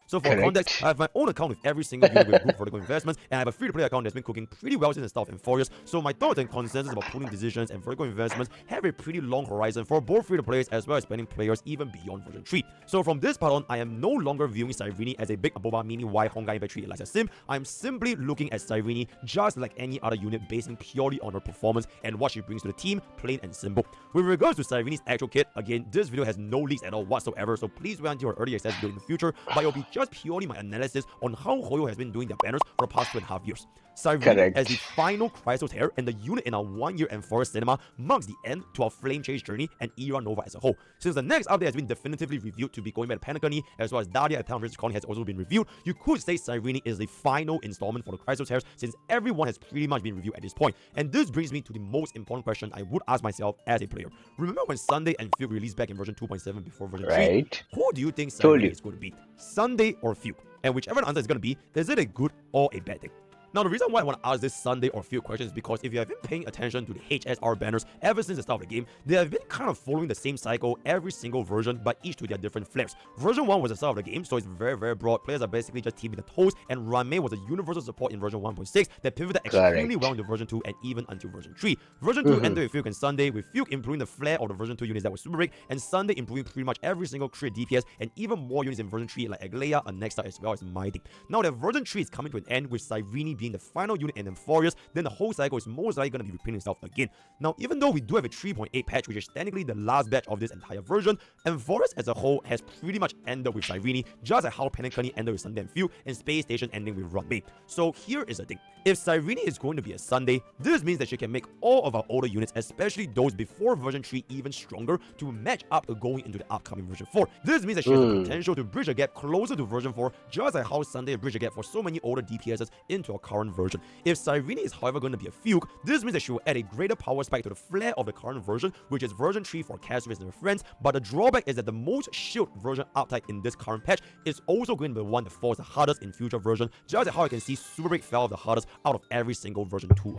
So for context, I have my own account with every single unit with good vertical investments, and I have a free-to-play account that's been cooking pretty well since the start of Euphorius, so my thoughts and consensus about pooling decisions and vertical investments have a pretty long horizon for both free-to-plays as well as spending players even beyond version 3. So from this part on, I am no longer viewing Cyrene as a big Aboba mini Y Honkai Battery Eliza Sim. I'm simply looking at Cyrene just like any other unit, basing purely on her performance and what she brings to the team, plain and simple. With regards to Cyrene's actual kit, again, this video has no leaks at all whatsoever, so please wait until her early access video in the future, but it'll be just purely my analysis on how Hoyo has been doing their banners for the past 2.5 years. Cyrene as the final Chrysos heir and the unit in our 1-year Euphorius cinema marks the end to our Flame Chase journey and Era Nova as a whole. Since the next update has been definitively revealed to be going back to Penacony, as well as Daria at Town Colony has also been revealed, you could say Cyrene is the final installment for the Chrysos heirs since everyone has pretty much been revealed at this point. And this brings me to the most important question I would ask myself as a player. Remember when Sunday and Fugue released back in version 2.7 before version 3? Who do you think Cyrene is going to be? Sunday or Fugue? And whichever answer is going to be, is it a good or a bad thing? Now, the reason why I want to ask this Sunday or Fugue question is because if you have been paying attention to the HSR banners ever since the start of the game, they have been kind of following the same cycle every single version, but each to their different flares. Version 1 was the start of the game, so it's very broad. Players are basically just teaming the toes, and Ranmei was a universal support in version 1.6 that pivoted extremely well into version 2 and even until version 3. Version 2 ended with Fugue and Sunday, with Fugue improving the flare of the version 2 units that were super big, and Sunday improving pretty much every single crit DPS, and even more units in version 3 like Aglaia, Anexa, as well as Mighty. Now that version 3 is coming to an end with Cyrene being the final unit in Euphorius, then the whole cycle is most likely going to be repeating itself again. Now, even though we do have a 3.8 patch, which is technically the last batch of this entire version, Euphorius as a whole has pretty much ended with Cyrene, just like how Penacony ended with Sunday and Fugue, and Space Station ending with Ranmei. So here is the thing. If Cyrene is going to be a Sunday, this means that she can make all of our older units, especially those before version 3, even stronger to match up going into the upcoming version 4. This means that she has the potential to bridge a gap closer to version 4, just like how Sunday bridged a gap for so many older DPSs into our current version. If Cyrene is however going to be a Fugue, this means that she will add a greater power spike to the flare of the current version, which is version 3 for Castries and her friends, but the drawback is that the most shield version archetype in this current patch is also going to be the one that falls the hardest in future version, just like how you can see Super Break fell the hardest out of every single version 2.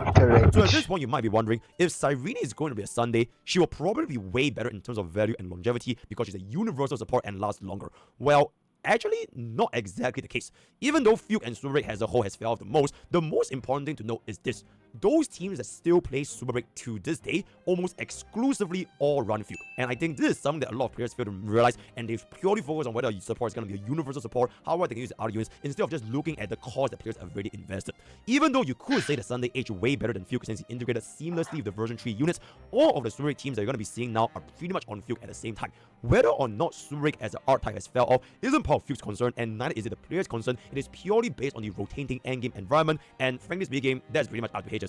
So at this point you might be wondering, if Cyrene is going to be a Sunday, she will probably be way better in terms of value and longevity because she's a universal support and lasts longer. Well, actually, not exactly the case. Even though Fugue and Super Break as a whole has fell off the most important thing to note is this. Those teams that still play Super Break to this day almost exclusively all run Fugue. And I think this is something that a lot of players fail to realize, and they purely focus on whether your support is going to be a universal support, how well they can use the other units, instead of just looking at the cost that players have already invested. Even though you could say that Sunday aged way better than Fugue since he integrated seamlessly with the version 3 units, all of the Super Break teams that you're going to be seeing now are pretty much on Fugue at the same time. Whether or not Super Break as an archetype has fell off isn't part of Fugue's concern, and neither is it the player's concern. It is purely based on the rotating endgame environment, and frankly speaking, that's pretty much up to HSR.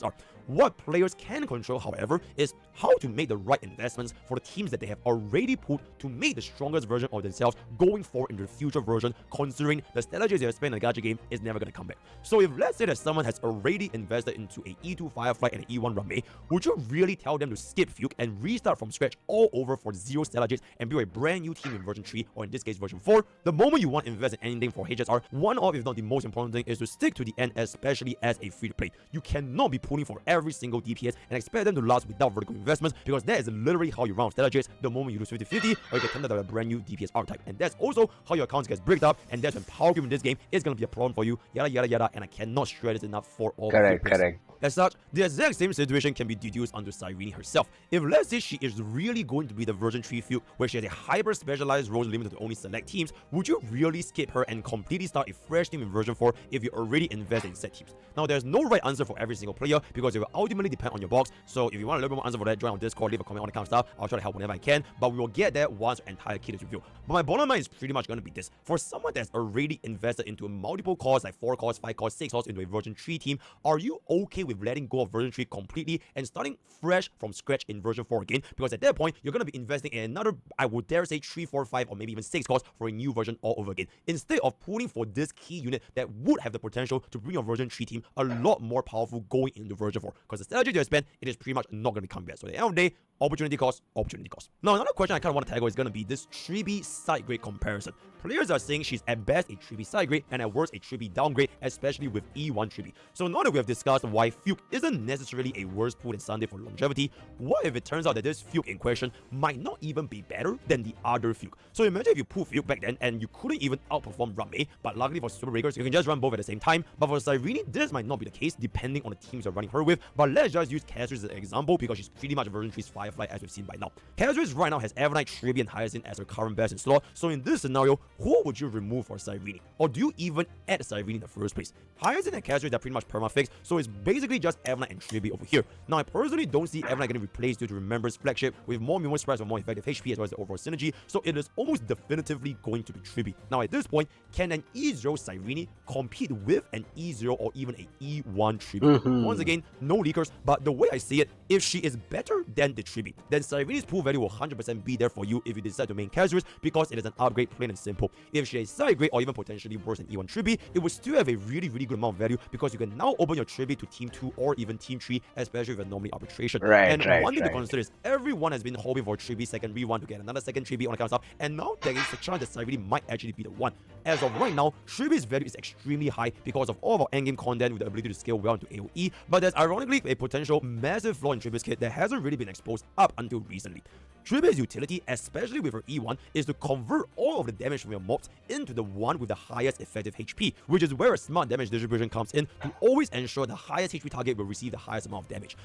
What players can control, however, is how to make the right investments for the teams that they have already put to make the strongest version of themselves going forward into the future version, considering the strategies they have spent in the gacha game is never going to come back. So if let's say that someone has already invested into a E2 Firefly and an E1 Ranmei, would you really tell them to skip Fugue and restart from scratch all over for 0 strategies and build a brand new team in version 3, or in this case version 4? The moment moment you want to invest in anything for HSR, one of, if not the most important thing, is to stick to the end, especially as a free-to-play. You cannot be pulling for every single DPS and expect them to last without vertical investments, because that is literally how you run strategies the moment you lose 50-50 or you get tempted by a brand new DPS archetype. And that's also how your accounts gets bricked up, and that's when power creep in this game is going to be a problem for you, yada yada yada, and I cannot stress this enough for all Correct. As such, the exact same situation can be deduced onto Cyrene herself. If let's say she is really going to be the version 3 Fuke, where she has a hyper-specialized role limited to only select teams, would you really skip her and completely start a fresh team in version 4 if you already invest in set teams? Now, there's no right answer for every single player, because it will ultimately depend on your box. So if you want a little bit more answer for that, join on Discord, leave a comment on the kind of stuff. I'll try to help whenever I can, but we will get there once our entire kit is revealed. But my bottom line is pretty much going to be this. For someone that's already invested into multiple cores, like 4 cores, 5 cores, 6 cores into a version 3 team, are you okay with letting go of version 3 completely and starting fresh from scratch in version 4 again? Because at that point, you're going to be investing in another, I would dare say, 3, 4, 5, or maybe even 6 cores for a new version all over again, instead of pulling for this key unit that would have the potential to bring your version 3 team a lot more powerful going into version 4. Because the strategy you spend, it is pretty much not going to be coming back. So at the end of the day, opportunity cost, opportunity cost. Now, another question I kind of want to tackle is going to be this 3B side grade comparison. Players are saying she's at best a 3B side grade and at worst a 3B downgrade, especially with E1 3B. So now that we have discussed why Fuke isn't necessarily a worse pool than Sunday for longevity, what if it turns out that this Fuke in question might not even be better than the other Fuke? So imagine if you pull Fuke back then and you couldn't even outperform Rame, but luckily for Super Breakers, you can just run both at the same time. But for Cyrene, this might not be the case depending on the teams you're running her with. But let's just use Castris as an example, because she's pretty much version 3's Firefly as we've seen by now. Castris right now has Evernight, Tribby, and Hyacinth as her current best in slot. So in this scenario, who would you remove for Cyrene? Or do you even add Cyrene in the first place? Hyacinth and Castris are pretty much perma-fixed, so it's basically just Evernight and Tribby over here. Now, I personally don't see Evernight getting replaced due to Remember's flagship with more movement spreads or more effective HP as well as the overall synergy, so it is almost definitively going to be Tribby. Now, at this point, can an E0 Cyrene compete with an E0 or even a E1 Tribby? Once again, no leakers, but the way I see it, if she is better than the Tribby, then Cyrene's pool value will 100% be there for you if you decide to main Castris, because it is an upgrade, plain and simple. If she is side grade or even potentially worse than E1 Tribby, it would still have a really good amount of value, because you can now open your Tribby to team 2 or even team 3, especially with anomaly arbitration. And one thing to consider is everyone has been hoping for Tribby second re1 to get another second Tribby on the kind of stuff, and now there is a chance that Cyrene might actually be the one. As of right now, Tribby's value is extremely high because of all of our endgame content with the ability to scale well into AoE, but there's ironically a potential massive flaw in Tribby's kit that hasn't really been exposed up until recently. Tribby's utility, especially with her E1, is to convert all of the damage from your mobs into the one with the highest effective HP, which is where a smart damage distribution comes in to always ensure the highest HP target will receive the highest amount of damage.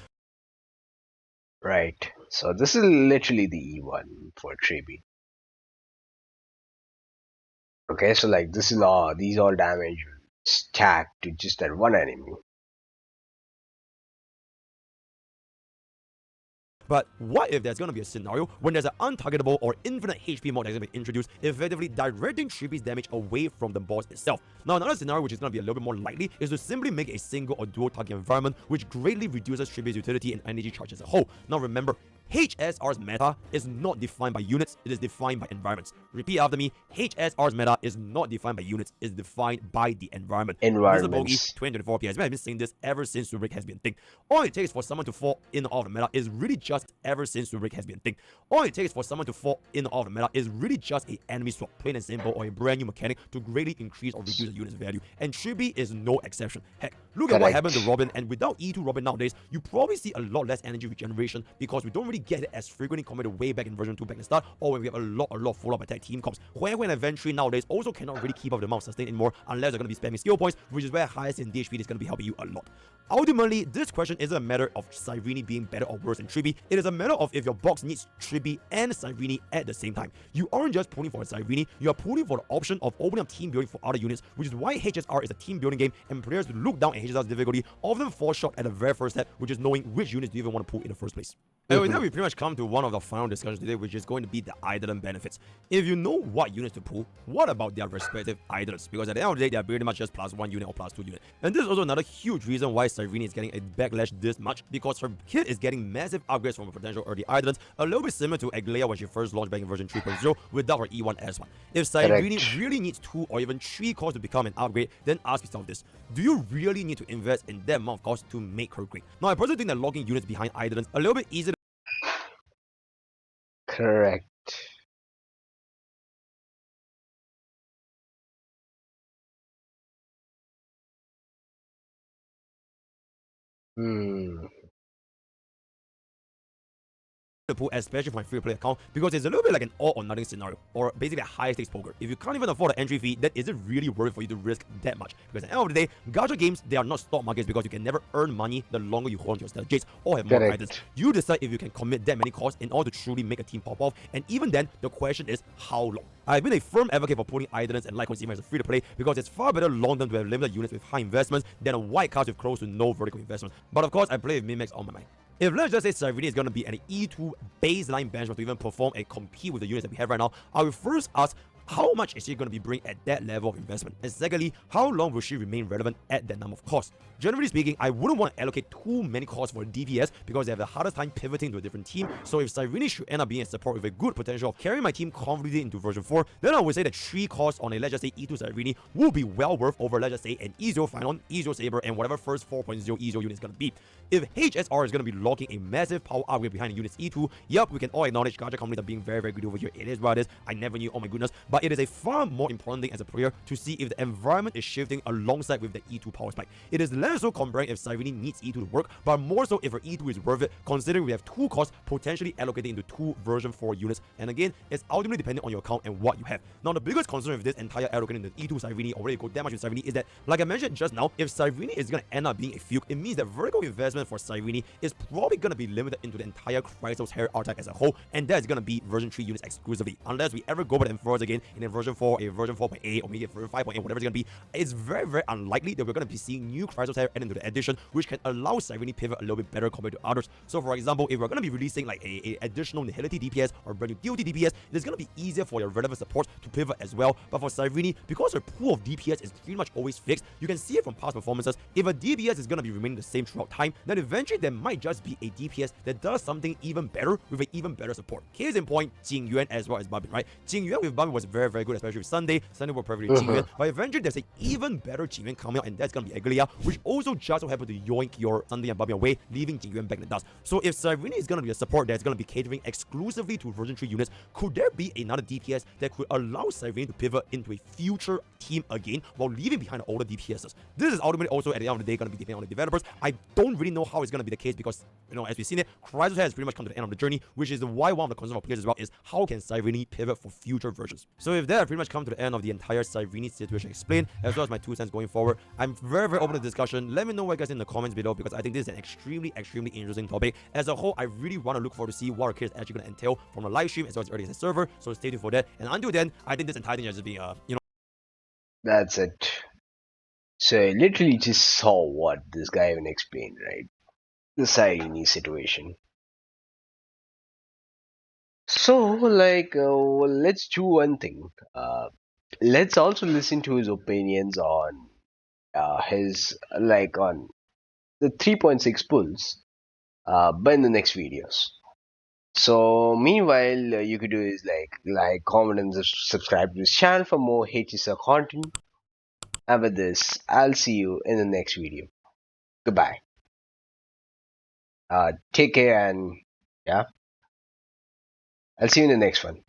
Right. So this is literally the E1 for Tribby. Okay, so like this is all, these all damage stacked to just that one enemy. But what if there's going to be a scenario when there's an untargetable or infinite HP mod that's going to be introduced, effectively directing Tribby's damage away from the boss itself? Now, another scenario which is going to be a little bit more likely is to simply make a single or dual target environment, which greatly reduces Tribby's utility and energy charge as a whole. Now remember, HSR's meta is not defined by units, it is defined by environments. Repeat after me, HSR's meta is not defined by units, it is defined by the environment. Environments. Mr.Pokke 2024 PS has been saying this ever since Super Break has been a thing. All it takes for someone to fall in or out of the meta is really just ever since Super Break has been a thing. All it takes for someone to fall in or out of the meta is really just an enemy swap, plain and simple, or a brand new mechanic to greatly increase or reduce the unit's value. And Tribby is no exception. Heck, look at what happened to Robin, and without E2 Robin nowadays, you probably see a lot less energy regeneration because we don't really get it as frequently compared to way back in version 2 back in the start, or when we have a lot follow-up attack team comps. When Adventure nowadays also cannot really keep up the amount of sustain anymore unless they're going to be spamming skill points, which is where highest in DHP is going to be helping you a lot. Ultimately, this question isn't a matter of Cyrene being better or worse than Tribby. It is a matter of if your box needs Tribby and Cyrene at the same time. You aren't just pulling for a Cyrene, you are pulling for the option of opening up team building for other units, which is why HSR is a team building game, and players who look down at HSR's difficulty often fall short at the very first step, which is knowing which units do you even want to pull in the first place. And with that, we pretty much come to one of the final discussions today, which is going to be the Eidolon benefits. If you know what units to pull, what about their respective Eidolons? Because at the end of the day, they're pretty much just +1 unit or +2 unit. And this is also another huge reason why Cyrene is getting a backlash this much, because her kit is getting massive upgrades from her potential early Eidolons, a little bit similar to Aglaya when she first launched back in version 3.0 without her E1 S1. If Cyrene really needs 2 or even 3 cores to become an upgrade, then ask yourself this: do you really need to invest in that amount of cost to make her great? Now, I personally think that logging units behind Eidolons a little bit easier. Correct. Hmm. to put, especially for my free play account, because it's a little bit like an all or nothing scenario, or basically a high stakes poker. If you can't even afford an entry fee, then is it really worth it for you to risk that much? Because at the end of the day, gacha games, they are not stock markets, because you can never earn money the longer you hold on to your strategies or have more items. Correct. You decide if you can commit that many costs in order to truly make a team pop off, and even then, the question is how long. I've been a firm advocate for putting idleness and light consumer as a free to play, because it's far better long term to have limited units with high investments than a white card with close to no vertical investment. But of course, I play with min-max on my mind. If let's just say Cyrene is going to be an E2 baseline benchmark to even perform and compete with the units that we have right now, I will first ask, how much is she going to be bringing at that level of investment? And secondly, how long will she remain relevant at that number of costs? Generally speaking, I wouldn't want to allocate too many costs for DPS, because they have the hardest time pivoting to a different team. So if Cyrene should end up being a support with a good potential of carrying my team confidently into version 4, then I would say that 3 costs on a, let's just say, E2 Cyrene will be well worth over, let's just say, an E0 Phanon, E0 Saber, and whatever first 4.0 E0 unit is going to be. If HSR is going to be locking a massive power upgrade behind the units E2, yep, we can all acknowledge gacha companies are being very, very good over here. It is what it is. I never knew, oh my goodness. But it is a far more important thing as a player to see if the environment is shifting alongside with the E2 power spike. It is less so comparing if Cyrene needs E2 to work, but more so if her E2 is worth it, considering we have 2 costs potentially allocated into 2 version 4 units. And again, it's ultimately dependent on your account and what you have. Now, the biggest concern with this entire allocating into E2 Cyrene, already go that much with Cyrene, is that, like I mentioned just now, if Cyrene is going to end up being a fuke, it means that vertical investment for Cyrene is probably going to be limited into the entire Chrysos hair archetype as a whole, and that is going to be version 3 units exclusively. Unless we ever go back and forth again in a version 4, a version 4.8, or maybe a version 5.8, whatever it's going to be, it's very, very unlikely that we're going to be seeing new Chrysos hair added into the edition, which can allow Cyrene pivot a little bit better compared to others. So, for example, if we're going to be releasing like a additional Nihility DPS or brand new DOT DPS, it's going to be easier for your relevant supports to pivot as well. But for Cyrene, because her pool of DPS is pretty much always fixed, you can see it from past performances. If a DPS is going to be remaining the same throughout time, then eventually there might just be a DPS that does something even better with an even better support. Case in point, Jing Yuan as well as Babin, right? Jing Yuan with Babin was very, very good, especially with Sunday. Sunday will probably Jing Yuan, but eventually there's an even better Jing Yuan coming out, and that's going to be Aglia, which also just so happen to yoink your Sunday and Babin away, leaving Jing Yuan back in the dust. So if Cyrene is going to be a support that's going to be catering exclusively to version 3 units, could there be another DPS that could allow Cyrene to pivot into a future team again while leaving behind older DPSs? This is ultimately also at the end of the day going to be depending on the developers. I don't really know how it's going to be the case, because, you know, as we've seen it, Chrysos has pretty much come to the end of the journey, which is why one of the concerns of players as well is how can Cyrene pivot for future versions. So with that, I've pretty much come to the end of the entire Cyrene situation explained, as well as my 2 cents going forward. I'm very, very open to discussion. Let me know what you guys in the comments below, because I think this is an extremely, extremely interesting topic. As a whole, I really want to look forward to see what our kids actually going to entail from the live stream as well as early access server. So stay tuned for that. And until then, I think this entire thing is just being, you know. That's it. So I literally just saw what this guy even explained, right? The Cyrene situation. So, like, let's do one thing. Let's also listen to his opinions on his, like, on the 3.6 pulls, but in the next videos. So, meanwhile, you could do is like, comment, and subscribe to this channel for more HSR content. And with this, I'll see you in the next video. Goodbye. Take care, and yeah, I'll see you in the next one.